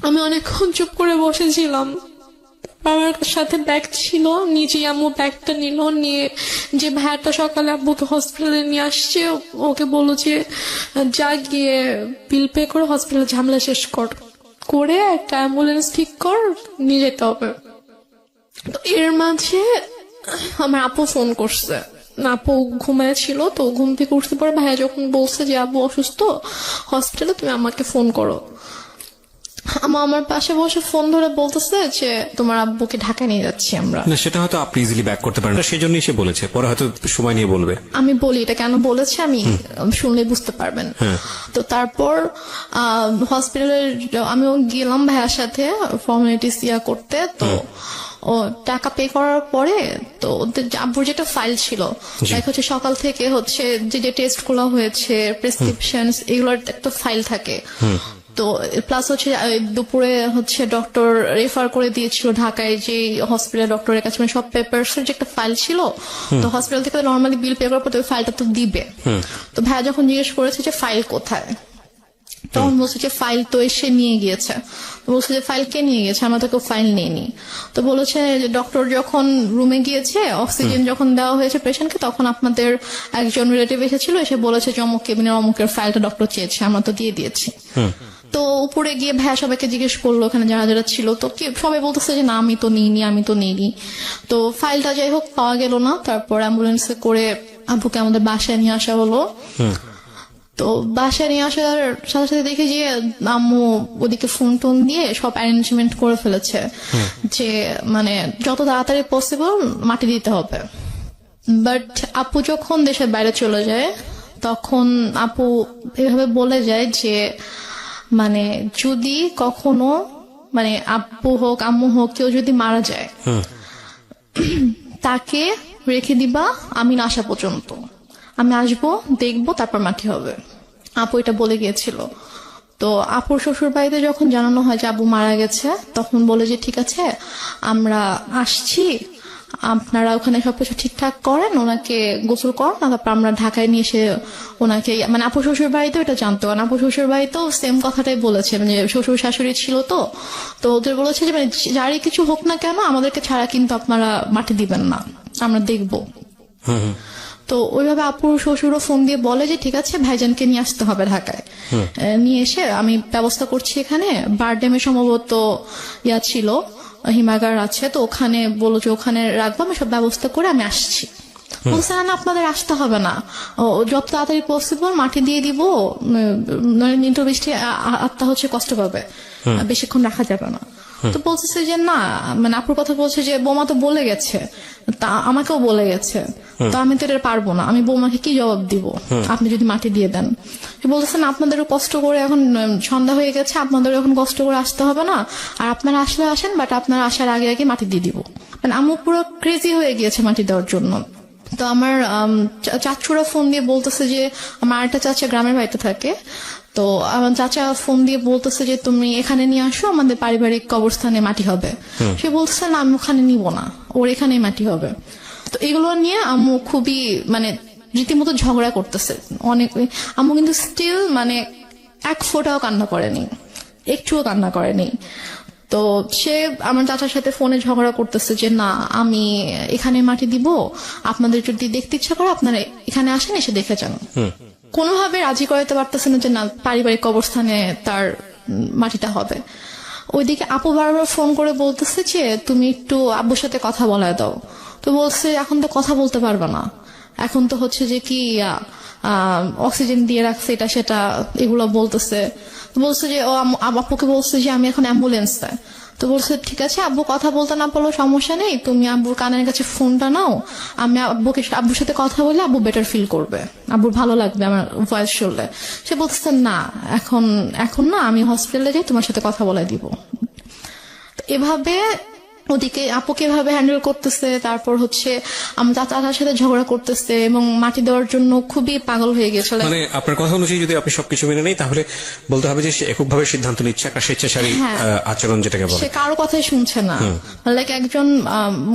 আমি অনেকক্ষণ চুপ করে বসেছিলাম। আমার সাথে ব্যাগ ছিল, নিজে আম্মু ব্যাগটা নিল, নিয়ে যে ভাইয়াটা সকালে আব্বুকে হসপিটালে নিয়ে আসছে ওকে বললো যে যা গিয়ে বিল পে করে হসপিটালে ঝামেলা শেষ করে একটা অ্যাম্বুলেন্স ঠিক কর, নিয়ে যেতে হবে। তো এর মাঝে আমার আপু ফোন করছে, আপু ঘুমায় ছিল। তো ঘুম থেকে উঠতে পরে ভাইয়া যখন বলছে যে আব্বু অসুস্থ হসপিটালে, তুমি আমাকে ফোন করো। আমার পাশে বসে ফোন ধরে বলতেছে যে তোমার আব্বুকে ঢাকায় নিয়ে যাচ্ছি আমরা। না, সেটা হয়তো আপনি ইজিলি ব্যাক করতে পারেন, সেই জন্যই সে বলেছে, পরে হয়তো সময় নিয়ে বলবে। আমি বলি এটা কেন বলেছে, আমি শুনলে বুঝতে পারবেন। তো তারপর হসপিটালে আমিও গেলাম ভাইয়ার সাথে ফর্মালিটিস করতে। তো ও টাকা পে করার পরে তো ওদের আব্বুর যেটা ফাইল ছিল, হচ্ছে সকাল থেকে হচ্ছে যে টেস্ট গুলো হয়েছে, প্রেসক্রিপশন, এগুলোর একটা ফাইল থাকে। তো প্লাস হচ্ছে দুপুরে হচ্ছে ডক্টর রেফার করে দিয়েছিল ঢাকায় যে হসপিটাল ডক্টরের কাছে, মানে সব পেপারস এর যে একটা ফাইল ছিল। তো হসপিটাল থেকে নর্মালি বিল পে করার পর ওই ফাইলটা তো দিবে। তো ভাইয়া যখন জিজ্ঞেস করেছে যে ফাইল কোথায়, তখন বলছে যে ফাইল তো এসে নিয়ে গিয়েছে। বলছে যে ফাইল কে নিয়ে গেছে, আমরা তো কেউ ফাইল নেইনি। তো বলেছে যে ডক্টর যখন রুমে গিয়েছে, অক্সিজেন যখন দেওয়া হয়েছে পেশেন্টকে, তখন আপনাদের একজন রিলেটিভ এসেছিল, এসে বলেছে যে অমুক কেবিনের অমুকের ফাইলটা ডক্টর চেয়েছে, আমরা তো দিয়ে দিয়েছি। তো উপরে গিয়ে ভাইয়া সবাইকে জিজ্ঞেস করলো ওখানে যারা যারা ছিল, তো সবাই বলতেছে যে না আমি তো নিইনি। তো ফাইলটা যাই হোক পাওয়া গেল না। তারপর অ্যাম্বুলেন্সে করে আব্বুকে আমাদের বাসায় নিয়ে আসা হলো। তো বাসায় নিয়ে আসার সাথে সাথে দেখি যে আম্মু ওদিকে ফোন টোন দিয়ে সব অ্যারেঞ্জমেন্ট করে ফেলেছে যে মানে যত তাড়াতাড়ি পসিবল মাটি দিতে হবে। বাট আপু যখন দেশের বাইরে চলে যায়, তখন আপু এভাবে বলে যায় যে মানে যদি কখনো মানে আব্বু হোক আম্মু হোক কেউ যদি মারা যায়, তাকে রেখে দিবা আমি না আসা পর্যন্ত, আমি আসবো দেখবো তারপর মাটি হবে। আপু এটা বলে গিয়েছিল। তো আপুর শ্বশুর বাড়িতে যখন জানানো হয় যে আব্বু মারা গেছে, তখন বলে যে ঠিক আছে আমরা আসছি, আপনারা ওখানে সবকিছু ঠিকঠাক করেন, ওনাকে গোসল করেন, তারপর আমরা ঢাকায় নিয়ে এসে ওনাকে মানে আপু শ্বশুর বাড়িতেও এটা জানতো, কারণ আপু শ্বশুর বাড়িতেও সেম কথাটাই বলেছে, মানে শ্বশুর শাশুড়ি ছিল তো ওদের বলেছে যে মানে যারই কিছু হোক না কেন আমাদেরকে ছাড়া কিন্তু আপনারা মাটি দিবেন না, আমরা দেখবো। তো ওইভাবে আপুর শ্বশুরও ফোন দিয়ে বলে যে ঠিক আছে ভাইজানকে নিয়ে আসতে হবে ঢাকায়, নিয়ে এসে আমি ব্যবস্থা করছি। এখানে বারডেমে সম্ভবত ছিল হিমাগার আছে, তো ওখানে বলো যে ওখানে রাখবো, আমি সব ব্যবস্থা করে আমি আসছি। বলছে না আপনাদের আসতে হবে না, যত তাড়াতাড়ি পসিবল মাটি দিয়ে দিব, নিত্য বৃষ্টি আত্মা হচ্ছে কষ্ট পাবে, বেশিক্ষণ রাখা যাবে না। তো বলতেছে যে না, মানে আপুর কথা বলছে যে বৌমা তো বলে গেছে, তা আমাকেও বলে গেছে, তো আমি তো এটা পারবো না, আমি বৌমাকে কি জবাব দিব আপনি যদি মাটি দিয়ে দেন। বলতেছে না আপনাদেরও কষ্ট করে এখন সন্ধ্যা হয়ে গেছে, আপনাদেরও এখন কষ্ট করে আসতে হবে না, আর আপনারা আসলে আসেন, বাট আপনারা আসার আগে আগে মাটি দিয়ে দিব। মানে আম্মু পুরো ক্রেজি হয়ে গিয়েছে মাটি দেওয়ার জন্য। তো আমার চাচুরা ফোন দিয়ে বলতেছে যে, আমার আরেকটা চাচা গ্রামের বাড়িতে থাকে, তো আমার চাচা ফোন দিয়ে বলতেছে যে তুমি এখানে নিয়ে আসো, আমাদের পারিবারিক কবরস্থানে মাটি হবে। সে বলতেছে না আমি ওখানে নিব না, ওর এখানেই মাটি হবে। তো এগুলো নিয়ে আম্মু খুবই মানে রীতিমতো ঝগড়া করতেছে অনেক। আম্মু কিন্তু স্টিল মানে এক ফোঁটাও কান্না করেনি, একটুও কান্না করেনি। তো সে আমার চাচার সাথে ফোনে ঝগড়া করতেছে যে না আমি এখানে মাটি দিব, আপনাদের যদি দেখতে ইচ্ছা করে আপনারা এখানে আসেন, এসে দেখে যান। কোনোভাবে রাজি করাতে পারতেছে না যে না পারিবারিক কবরস্থানে তার মাটিটা হবে। ওইদিকে আপু বারবার ফোন করে বলতেছে যে তুমি একটু আব্বুর সাথে কথা বলায় দাও। তো বলছে এখন তো কথা বলতে পারবে না, এখন তো হচ্ছে যে কি অক্সিজেন দিয়ে রাখছে এটা সেটা এগুলো বলতেছে। বলছে যে ও আপুকে বলছে যে আমি এখন অ্যাম্বুলেন্সে। তো বলছে ঠিক আছে আব্বু কথা বলতে না পারলেও সমস্যা নেই, তুমি আব্বুর কানের কাছে ফোনটা নাও, আমি আব্বুর সাথে কথা বলে আব্বু বেটার ফিল করবে, আব্বুর ভালো লাগবে আমার ভয়েস শুনলে। সে বলছে না এখন না, আমি হসপিটালে যাই, তোমার সাথে কথা বলে দিব। এভাবে ওদিকে আপুকে এভাবে হ্যান্ডেল করতেছে, তারপর হচ্ছে আমার চাচার সাথে ঝগড়া করতেছে এবং মাটি দেওয়ার জন্য খুবই পাগল হয়ে গেছিল। মানে আপনার কথা অনুযায়ী যদি আপনি সবকিছু মেনে নেই, তাহলে বলতে হবে যে সে এককভাবে সিদ্ধান্ত নিচ্ছে, একটা স্বেচ্ছাচারী আচরণ যেটাকে বলে। সে কারো কথাই শুনছে না। লাইক একজন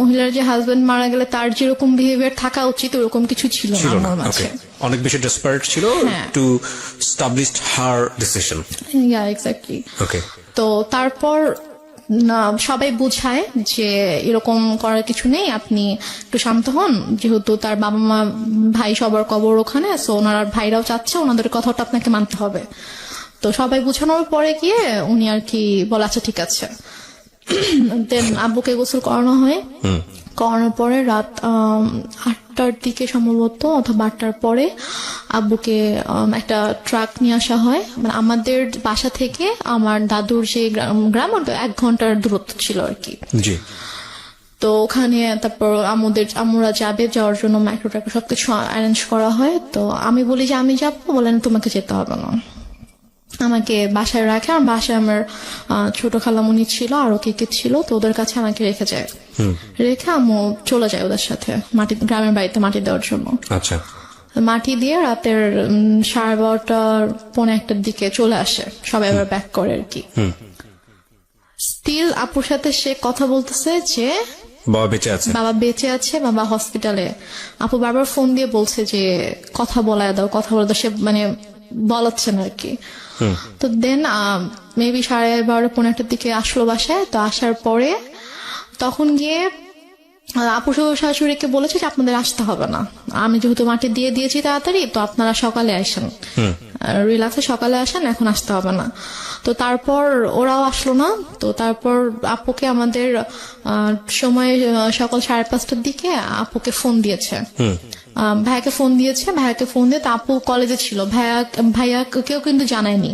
মহিলার যে হাজবেন্ড মারা গেলে তার যেরকম বিহেভিয়ার থাকা উচিত ওরকম কিছু ছিল না আমার মাঝে। অনেক বেশি ডেসপারেট ছিল to establish her decision. Yeah exactly. Okay. তো তারপর সবাই বুঝায় যে এরকম করার কিছু নেই, আপনি একটু শান্ত হন, যেহেতু তার বাবা মা ভাই সবার কবর ওখানে, সো ওনার ভাইরাও চাচ্ছে, ওনাদের কথাটা আপনাকে মানতে হবে। তো সবাই বুঝানোর পরে গিয়ে উনি আর কি বলে আচ্ছা ঠিক আছে। দেন আব্বুকে গোসল করানো হয়, করানোর পরে রাত 8টার দিকে সম্ভবত অথবা 8টার পরে আব্বুকে একটা ট্রাক নিয়ে আসা হয়। মানে আমাদের বাসা থেকে আমার দাদুর যে গ্রাম 1 ঘন্টার দূরত্ব ছিল আর কি। জি। তো ওখানে তারপর আমরা যাওয়ার জন্য মাইক্রো ট্রাক সবকিছু অ্যারেঞ্জ করা হয়। তো আমি বলি যে আমি যাবো, বলেন তোমাকে যেতে হবে না, আমাকে বাসায় রাখে। আর বাসায় আমার ছোট খালামণি ছিল, আরো কে ছিল, তো ওদের কাছে আমাকে রেখে যায়। রেখে আম্মু চলে যায় ওদের সাথে গ্রামের বাড়িতে মাটি দেওয়ার জন্য। আচ্ছা। মাটি দিয়ে রাতের 12:30 পৌনে 1টার দিকে চলে আসে, সবাই আবার ব্যাক করে আর কি। স্টিল আপুর সাথে সে কথা বলতেছে যে বাবা বেঁচে আছে, বাবা হসপিটালে। আপু বারবার ফোন দিয়ে বলছে যে কথা বলায় দাও, সে মানে বলাচ্ছে না আর কি। তো দেন মেবি 12:30 পৌনে 1টার দিকে আসলো বাসায়। তো আসার পরে তখন গিয়ে আপু শাশুড়িকে বলেছে যে আপনাদের আসতে হবে না, আমি যেহেতু মাটি দিয়ে দিয়েছি তাড়াতাড়ি, তো আপনারা সকালে আসেন, রিল্যাক্সে সকালে আসেন, এখন আসতে হবে না। তো তারপর ওরাও আসলো না। তো তারপর আপুকে আমাদের সময় সকাল 5:30টার দিকে আপুকে ফোন দিয়েছে, ভাইয়াকে ফোন দিয়ে তো আপু কলেজে ছিল, ভাইয়া কেউ কিন্তু জানায়নি।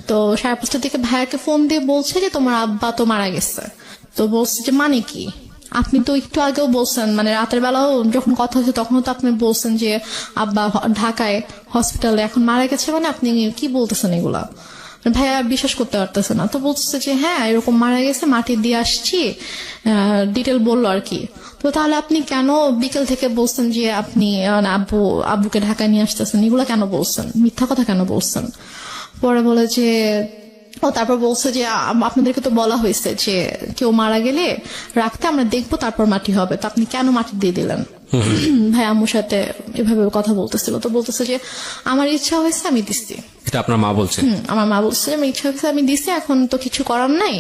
তো 5:30টার দিকে ভাইয়াকে ফোন দিয়ে বলছে যে তোমার আব্বা তো মারা গেছে। তো বলছে যে মানে কি, আপনি তো একটু আগেও বলছেন, মানে রাতের বেলাও যখন কথা হচ্ছে তখনও তো আপনি বলছেন যে আব্বা ঢাকায় হসপিটালে, এখন মারা গেছে, মানে আপনি কি বলতেছেন এগুলা? ভাইয়া বিশ্বাস করতে পারতেছে না। তো বলতেছে যে হ্যাঁ এরকম মারা গেছে, মাটি দিয়ে আসছি, ডিটেল বললো আর কি। তো তাহলে আপনি কেন বিকেল থেকে বলছেন যে আপনি আব্বুকে ঢাকায় নিয়ে আসতেছেন, এগুলা কেন বলছেন, মিথ্যা কথা কেন বলছেন? পরে বলে যে তারপর বলছে যে আপনাদেরকে তো বলা হয়েছে যে কেউ মারা গেলে রাখতে, আমরা দেখবো তারপর মাটি হবে, তো আপনি কেন মাটি দিয়ে দিলেন? ভাই আম্মুর সাথে এভাবে কথা বলতেছিল। তো বলতেছে যে আমার ইচ্ছা হয়েছে আমি দিচ্ছি। এটা আপনার মা বলছে? আমার মা বলছে আমার ইচ্ছা হয়েছে আমি দিচ্ছি, এখন তো কিছু করার নাই।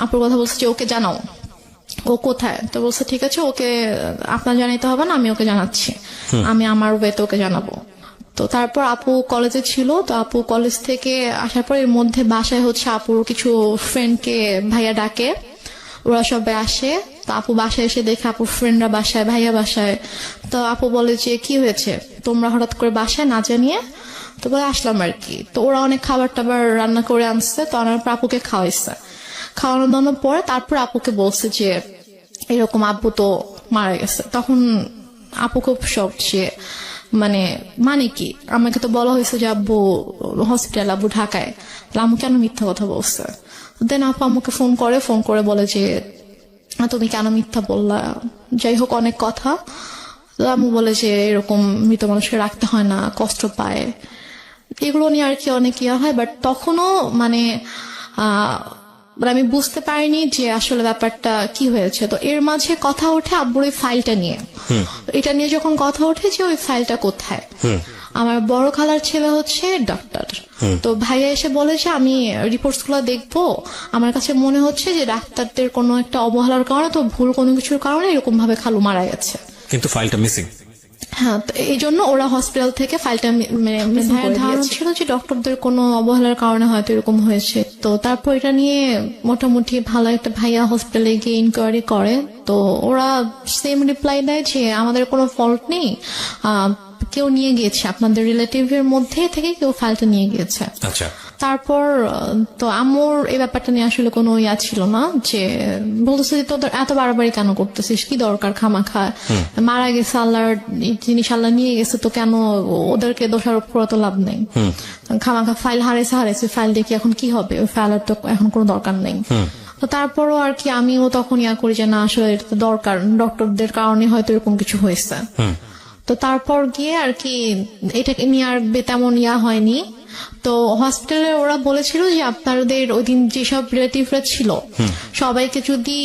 আপুর কথা বলছে যে ওকে জানাও, ও কোথায়? তো বলছে ঠিক আছে, ওকে আপনার জানাইতে হবে না, আমি ওকে জানাচ্ছি, আমি আমার ওয়েতে ওকে জানাবো। তো তারপর আপু কলেজে ছিল। তো আপু কলেজ থেকে আসার পর এর মধ্যে বাসায় হচ্ছে আপুর কিছু ফ্রেন্ডকে ভাইয়া ডাকে, ওরা সবাই আসে। তো আপু বাসায় এসে দেখে আপুর ফ্রেন্ডরা বাসায়, ভাইয়া বাসায়। তো আপু বলে যে কি হয়েছে তোমরা হঠাৎ করে বাসায় না জানিয়ে? তো বলে আসলাম আর কি। তো ওরা অনেক খাবার টাবার রান্না করে আনছে, তো আনার পর আপুকে খাওয়াইছে। খাওয়ানো দাওয়ানোর পরে তারপর আপুকে বলছে যে এরকম আব্বু তো মারা গেছে। তখন আপু খুব শক, যে মানে কি, আমাকে তো বলা হয়েছে যে আব্বু হসপিটাল, আব্বু ঢাকায়, তাহলে আম্মু কেন মিথ্যা কথা বলছে? দেন আপু আমাকে ফোন করে বলে যে তুমি কেন মিথ্যা বললা, যাই হোক অনেক কথা। তো আম্মু বলে যে এরকম মৃত মানুষকে রাখতে হয় না, কষ্ট পায়, এগুলো নিয়ে আর কি অনেক ইয়া হয়। বাট তখনও আমি বুঝতে পারিনি যে আসলে ব্যাপারটা কি হয়েছে। তো এর মাঝে কথা ওঠে আব্বুর ওই ফাইলটা নিয়ে। এটা নিয়ে যখন কথা ওঠে যে ওই ফাইলটা কোথায়, আমার বড় খালার ছেলে হচ্ছে ডাক্তার, তো ভাইয়া এসে বলে যে আমি রিপোর্টস গুলো দেখবো, আমার কাছে মনে হচ্ছে যে ডাক্তারদের কোনো একটা অবহেলার কারণে, তো ভুল কোনো কিছুর কারণে এরকম ভাবে খালু মারা গেছে। কিন্তু ফাইলটা মিসিং। হ্যাঁ, তো এই জন্য ওরা হসপিটাল থেকে ফাইলটা ধারণা ছিল যে ডক্টরদের কোনো অবহেলার কারণে হয়তো এরকম হয়েছে। তো তারপর এটা নিয়ে মোটামুটি ভালো একটা ভাইয়া হসপিটালে গিয়ে ইনকোয়ারি করে। তো ওরা সেম রিপ্লাই দেয় যে আমাদের কোনো ফল্ট নেই, কেউ নিয়ে গিয়েছে, আপনাদের রিলেটিভের মধ্যে থেকে কেউ ফাইলটা নিয়ে গিয়েছে। আচ্ছা। তারপর তো আম্মুর এই ব্যাপারটা নিয়ে আসলে কোনো ইয়া ছিল না, যে বলতেছে যে তোদের এত বাড়াবাড়ি কেন করতেছিস, কি দরকার খামাখা, মারা গেছে, আল্লাহর জিনিস আল্লাহ নিয়ে গেছে, তো কেন ওদেরকে দোষারোপ করা তো লাভ নেই, খামাখা ফাইল হারাইছে ফাইল দেখি এখন কি হবে, ওই ফাইলের তো এখন কোনো দরকার নেই। তো তারপরও আর কি আমিও তখন ইয়া করি যে না আসলে এটা তো দরকার, ডক্টরদের কারণে হয়তো এরকম কিছু হয়েছে। তো তারপর গিয়ে আর কি এটাকে নিয়ে আর তেমন ইয়া হয়নি। তো হসপিটালে ওরা বলেছিল যে আপনাদের ওই দিন যেসব রিলেটিভরা ছিল সবাইকে যদি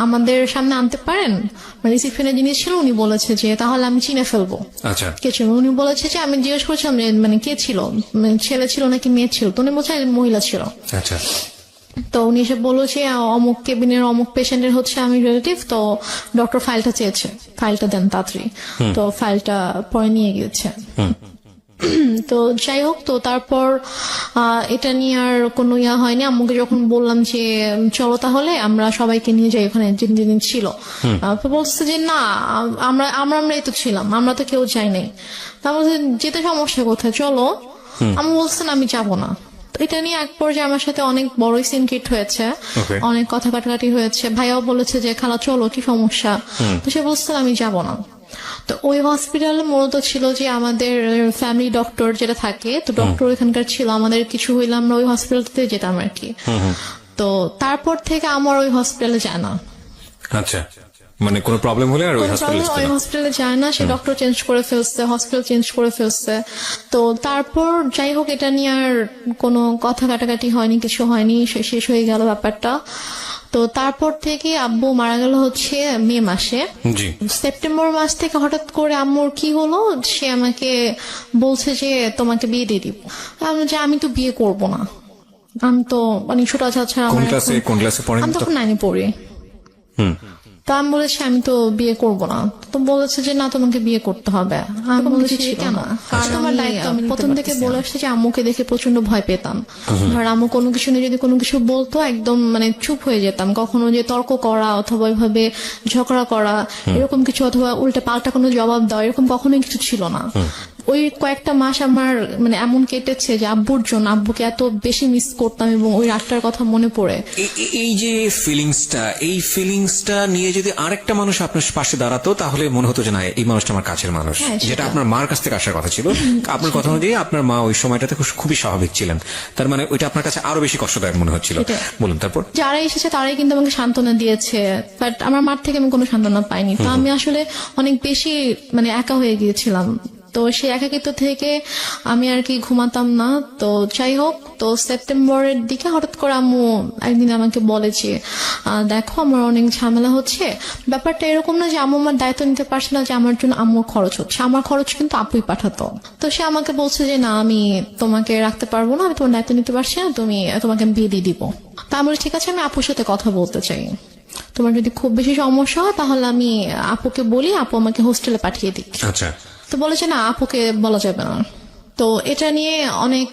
আমাদের সামনে আনতে পারেন, রিসিপশনের জিনিস ছিল, উনি বলেছে যে তাহলে আমি চিনে ফেলবো। আচ্ছা। কে ছিল উনি বলেছে যে আমি জিজ্ঞেস করছিলাম যে কে ছিল, ছেলে ছিল নাকি মেয়ে ছিল, তো উনি বলছে মহিলা ছিল। আচ্ছা। তো উনি এসে বললো যে অমুক কেবিনের অমুক পেশেন্টের হচ্ছে আমি রিলেটিভ, তো ডক্টর ফাইলটা চেয়েছে, ফাইলটা দেন তাড়াতাড়ি। তো ফাইলটা পরে নিয়ে গিয়েছে। তো যাই হোক, তো তারপর এটা নিয়ে আর কোনো ইয়া হয়নি। আম্মুকে যখন বললাম যে চলো তাহলে আমরা সবাইকে নিয়ে যাই ওখানে যিনি ছিল, তো বলছে যে না আমরাই তো ছিলাম, আমরা তো কেউ যাই নাই। তারপর যেতে সমস্যা কোথায়, চলো। আমি বলছেন আমি যাবো না। এটা নিয়ে এক পর্যায়ে আমার সাথে অনেক বড়ই সিনক্রিট হয়েছে, অনেক কথা কাটাকাটি হয়েছে। ভাইয়াও বলেছে যে খালা চলো, কি সমস্যা, তো সে বলছে আমি যাব না। তো ওই হসপিটালে মূলত ছিল যে আমাদের ফ্যামিলি ডক্টর যেটা থাকে, তো ডক্টর এখানকার ছিল, আমাদের কিছু হইলে আমরা ওই হসপিটালতে যেতাম আর কি। তো তারপর থেকে আমার ওই হসপিটালে যায় না। আচ্ছা, কোনো প্রবলেম হলে আর ওই হসপিটালে যায় না, সে ডক্টর চেঞ্জ করে ফেলছে, হসপিটাল চেঞ্জ করে ফেলছে। তো তারপর যাই হোক এটা নিয়ে আর কোনো কথা কাটাকাটি হয়নি, কিছু হয়নি, শেষ হয়ে গেল ব্যাপারটা। তো তারপর থেকে আব্বু মারা গেল হচ্ছে মে মাসে। সেপ্টেম্বর মাস থেকে হঠাৎ করে আম্মুর কি হলো, সে আমাকে বলছে যে তোমাকে বিয়ে দিয়ে দিব। আমি তো বিয়ে করব না, আমি তো ছোট ছাড়া, আমি তখন 9 পড়ি। তো আমি বলেছি আমি তো বিয়ে করবো না। তো বলেছে যে না তোমাকে বিয়ে করতে হবে। আমি বলেছি কেন, তোমার দায়িত্ব। আমি প্রথম থেকে বলে আসছি যে আম্মুকে দেখে প্রচন্ড ভয় পেতাম। ধর আম্মু কোনো কিছু নিয়ে যদি কোনো কিছু বলতো একদম চুপ হয়ে যেতাম, কখনো যে তর্ক করা অথবা ওইভাবে ঝগড়া করা এরকম কিছু, অথবা উল্টে পাল্টা কোনো জবাব দেওয়া এরকম কখনোই কিছু ছিল না। ওই কয়েকটা মাস আমার এমন কেটেছে যে আব্বুর জন্য, আব্বুকে এত বেশি মিস করতাম এবং ওই রাতটার কথা মনে পড়ে। এই যে ফিলিংসটা নিয়ে যদি আরেকটা মানুষ আপনার পাশে দাঁড়াতো তাহলে মনে হতো যে না এই মানুষটা আমার কাছের মানুষ, যেটা আপনার মার কাছ থেকে আসার কথা ছিল। আপনার কথা অনুযায়ী আপনার মা ওই সময়টাতে খুবই স্বাভাবিক ছিলেন, তার ওইটা আপনার কাছে আরো বেশি কষ্টদায়ক মনে হচ্ছিল। বলুন তারপর। যারা এসেছে তারাই কিন্তু আমাকে সান্ত্বনা দিয়েছে, বাট আমার মার থেকে আমি কোনো সান্ত্বনা পাইনি। তো আমি আসলে অনেক বেশি একা হয়ে গিয়েছিলাম। তো সেই একাকিত্ব থেকে আমি আর কি ঘুমাতাম না। তো যাই হোক, তো সেপ্টেম্বরের দিকে হঠাৎ করে আম্মু একদিন আমাকে বলে যে দেখো আমার অনেক ঝামেলা হচ্ছে। ব্যাপারটা এরকম না যে আম্মু আমার দায়িত্ব নিতে পারছে না, যে আমার জন্য আম্মুর খরচ হচ্ছে, আমার খরচ কিন্তু আপুই পাঠাতো। তো সে আমাকে বলছে যে না আমি তোমাকে রাখতে পারবো না, আমি তোমার দায়িত্ব নিতে পারছি না, তোমাকে আমি বিয়ে দিয়ে দিব। তা আমি ঠিক আছে, আমি আপুর সাথে কথা বলতে চাই, তোমার যদি খুব বেশি সমস্যা হয় তাহলে আমি আপুকে বলি, আপু আমাকে হোস্টেলে পাঠিয়ে দিক। আচ্ছা। তো বলেছে না আপুকে বলা যাবে না। তো এটা নিয়ে অনেক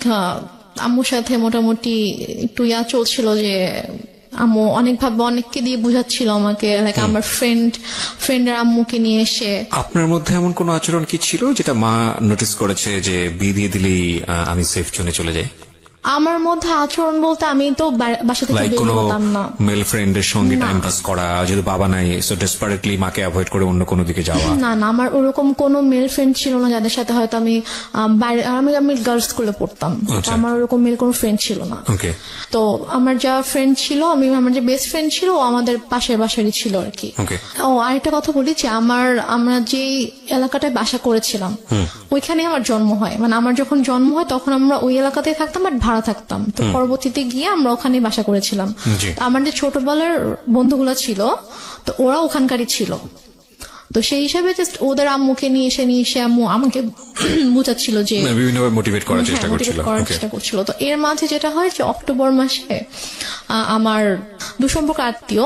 আম্মুর সাথে মোটামুটি একটু চলছিল যে আম্মু অনেকভাবে অনেককে দিয়ে বুঝাচ্ছিল আমাকে, লাইক আমার ফ্রেন্ডের আম্মুকে নিয়ে এসে। আপনার মধ্যে এমন কোনো আচরণ কি ছিল যেটা মা নোটিস করেছে যে বিয়ে দিয়ে দিলেই আমি সেফ জোনে চলে যাই? আমার মধ্যে আচরণ বলতে আমি তো বাসা থেকে লাইক বের কোনো হতাম না। মেল ফ্রেন্ডের সঙ্গে টাইম পাস করা, যেহেতু বাবা নাই সো ডেসপারেটলি মাকে অ্যাভয়েড করে অন্য কোনো দিকে যাওয়া? না না, আমার ওরকম কোনো মেল ফ্রেন্ড ছিল না যাদের সাথে হয়তো আমি বাইরে, আমি গার্লস স্কুলে পড়তাম, তো আচ্ছা। আমার ওরকম মেল কোনো ফ্রেন্ড ছিল না। ওকে। তো আমার যা ফ্রেন্ড ছিল, আমার যে বেস্ট ফ্রেন্ড ছিল ও আমাদের পাশের বাসারই ছিল আর কি। ওকে। ও আরেকটা কথা বলি যে আমরা যে এলাকাটায় বাসা করেছিলাম ওইখানে আমার জন্ম হয়, মানে আমার যখন জন্ম হয় তখন আমরা ওই এলাকাতেই থাকতাম, বাট ভাড়া থাকতাম। তো পরবর্তীতে গিয়ে আমরা ওখানে বাসা করেছিলাম। জি। তো আমার যে ছোটবেলার বন্ধুগুলো ছিল তো ওরা ওখানকারই ছিল, তো সেই হিসাবে জাস্ট ওদের আম্মুকে নিয়ে এসে আম্মু আমাকে বুঝাচ্ছিল যে বিভিন্নভাবে মোটিভেট করার চেষ্টা হ্যাঁ, করছিল। motivate করার ওকে। চেষ্টা করছিল। তো এর মাঝে যেটা হয় যে অক্টোবর মাসে আমার দুসম্পর্ক আত্মীয়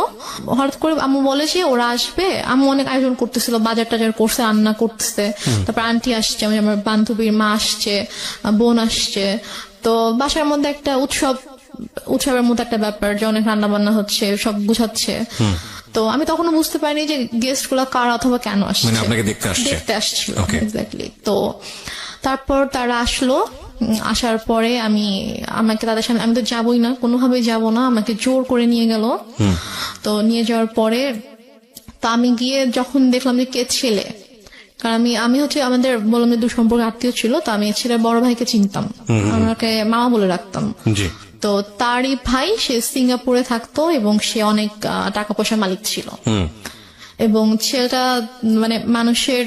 হঠাৎ করে আম্মু বলে যে ওরা আসবে। আম্মু অনেক আয়োজন করতেছিল, বাজার টাজার করছে, রান্না করতেছে, তারপর আন্টি আসছে, আমার বান্ধবীর মা আসছে, বোন আসছে। তো বাসার মধ্যে একটা উৎসবের মতো একটা ব্যাপার যে অনেক রান্না বান্না হচ্ছে, সব গুছাচ্ছে। তো আমি তখনও বুঝতে পারিনি যে গেস্ট গুলা কারা অথবা কেন আসছে, মানে আপনাকে দেখতে আসছিল। Okay. এক্স্যাক্টলি। তো তারপর তারা আসলো, আসার পরে আমাকে তাদের সামনে, আমি তো যাবোই না, কোনোভাবেই যাব না, আমাকে জোর করে নিয়ে গেল। তো নিয়ে যাওয়ার পরে তো আমি গিয়ে যখন দেখলাম যে কে ছেলে, কারণ আমি হচ্ছে আমাদের বললাম যে দুসম্পর্ক আত্মীয় ছিল, তো আমি ছেলের বড় ভাইকে চিনতাম, আমাকে মামা বলে রাখতাম। জি। তো তারই ভাই, সে সিঙ্গাপুরে থাকতো এবং সে অনেক টাকা পয়সার মালিক ছিল। এবং ছেলেটা মানে মানুষের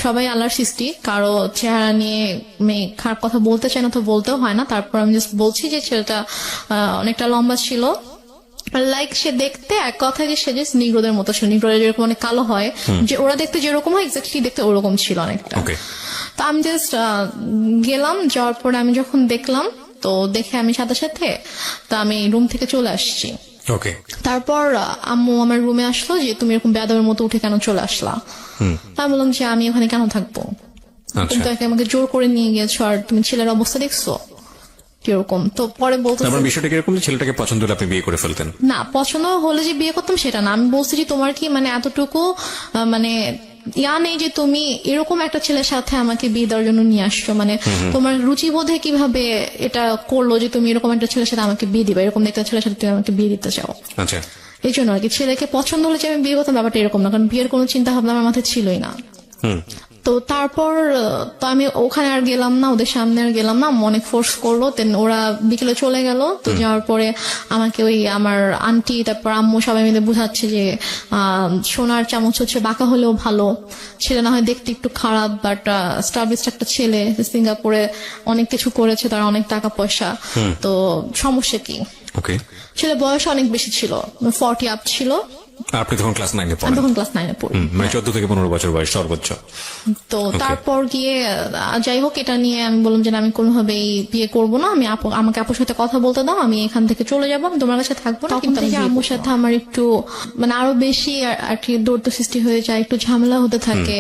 সবাই আল্লাহর সৃষ্টি, কারো চেহারা নিয়ে খারাপ কথা বলতে চায় না, তো বলতেও হয় না। তারপর আমি জাস্ট বলছি যে ছেলেটা অনেকটা লম্বা ছিল, লাইক সে দেখতে এক কথা যে সে জাস্ট নিগ্রোদের মতো ছিল, নিগ্রোদের যেরকম অনেক কালো হয়, যে ওরা দেখতে যেরকম হয় এক্স্যাক্টলি দেখতে ওরকম ছিল অনেকটা। ওকে। তো আমি জাস্ট গেলাম, যাওয়ার পরে আমি যখন দেখলাম, তো দেখে আমি সাথে সাথে তো আমি রুম থেকে চলে আসছি। ওকে। তারপর আম্মু আমার রুমে আসলো যে তুমি এরকম বেয়াদবের মতো উঠে কেন চলে আসলা। আমি বললাম যে আমি ওখানে কেন থাকবো, তুমি তো আমাকে জোর করে নিয়ে গেছো, আর তুমি ছেলের অবস্থা দেখছো কিরকম। তো পরে বলতে আপনার বিষয়টা কিরকম যে ছেলেটাকে পছন্দ হলে আপনি বিয়ে করে ফেলতেন? না, পছন্দ হলে যে বিয়ে করতাম সেটা না, আমি বলছি যে তোমার কি মানে এতটুকু মানে ইয়া নেই যে তুমি এরকম একটা ছেলের সাথে আমাকে বিয়ে দেওয়ার জন্য নিয়ে আসছো, মানে তোমার রুচিবোধে কিভাবে এটা করলো যে তুমি এরকম একটা ছেলের সাথে আমাকে বিয়ে দিবে, এরকম একটা ছেলের সাথে তুমি আমাকে বিয়ে দিতে চাও। আচ্ছা। এই জন্য আর কি, ছেলেকে পছন্দ হলে যে আমি বিয়ে করতাম ব্যাপারটা এরকম না, কারণ বিয়ের কোনো চিন্তা ভাবনা আমার মাথায় ছিলই না। তো তারপর তো আমি ওখানে আর গেলাম না, ওদের সামনে আর গেলাম না, অনেক ফোর্স করলো। দেন ওরা বিকেলে চলে গেল। তো যাওয়ার পরে আমাকে ওই আমার আন্টি তারপর আম্মু সবাই মিলে বুঝাচ্ছে যে সোনার চামচ হচ্ছে বাঁকা হলেও ভালো, ছেলে না হয় দেখতে একটু খারাপ, বাট স্টাবলিশড একটা ছেলে, সিঙ্গাপুরে অনেক কিছু করেছে, তার অনেক টাকা পয়সা, তো সমস্যা কি। ওকে। ছেলে বয়স অনেক বেশি ছিল, 40 আপ ছিল। আপনি তখন ক্লাস 9 এ আমি পড়েন? তখন ক্লাস 9 এ পড়ি। মানে 14 থেকে 15 বছর বয়স সর্বোচ্চ। তো তারপর গিয়ে যাই হোক, এটা নিয়ে আমি বললাম যে আমি কোনোভাবেই বিয়ে করবো না, আমি আমাকে আপুর সাথে কথা বলতে দাও, আমি এখান থেকে চলে যাবো, আমি তোমার কাছে থাকবো না। কিন্তু আম্মুর সাথে আমার একটু মানে আরো বেশি আর কি দৌড় সৃষ্টি হয়ে যায়, একটু ঝামেলা হতে থাকে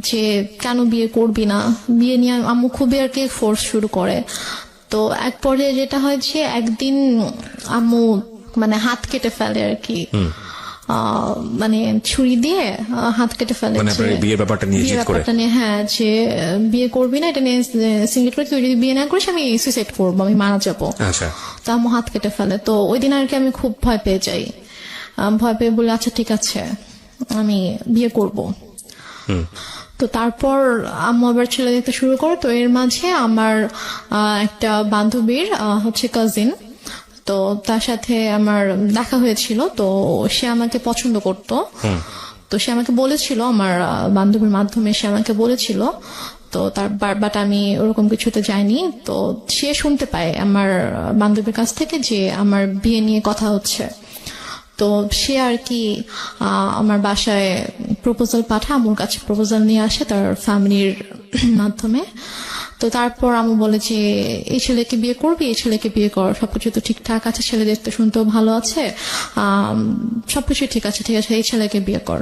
যে কেন বিয়ে করবি না, বিয়ে নিয়ে আম্মু খুবই আর কি ফোর্স শুরু করে। তো এক পর্যায়ে যেটা হয় যে একদিন আম্মু মানে হাত কেটে ফেলে আর কি, মানে ছুরি দিয়ে হাত কেটে ফেলে, মানে আপনার এই বিয়ের ব্যাপারটা নিয়ে জিদ করে? হ্যাঁ, যে বিয়ে করবি না, এটা নিয়ে সিঙ্গেট করে, তুই যদি বিয়ে না করিস আমি সুইসাইড করবো, আমি মারা যাবো। আচ্ছা। তো আম্মু হাত কেটে ফেলে। তো ওই দিন আর কি আমি খুব ভয় পেয়ে যাই, ভয় পেয়ে বলে আচ্ছা ঠিক আছে আমি বিয়ে করব। তো তারপর আম্মু আবার ছেলে দেখতে শুরু করে। তো এর মাঝে আমার একটা বান্ধবীর হচ্ছে কাজিন, তো তার সাথে আমার দেখা হয়েছিল। তো সে আমাকে পছন্দ করতো, তো সে আমাকে বলেছিল, আমার বান্ধবীর মাধ্যমে সে আমাকে বলেছিল। তো তার বাট আমি ওরকম কিছুতে যাইনি। তো সে শুনতে পায় আমার বান্ধবীর কাছ থেকে যে আমার বিয়ে নিয়ে কথা হচ্ছে। তো সে আর কি আমার বাসায় প্রপোজাল পাঠায়, আমার কাছে প্রপোজাল নিয়ে আসে তার ফ্যামিলির মাধ্যমে। তো তারপর আমি বলে যে এই ছেলেকে বিয়ে করবি, এই ছেলেকে বিয়ে কর, সবকিছু তো ঠিকঠাক আছে, ছেলে দেখতে শুনতেও ভালো আছে, সবকিছু ঠিক আছে, এই ছেলেকে বিয়ে কর,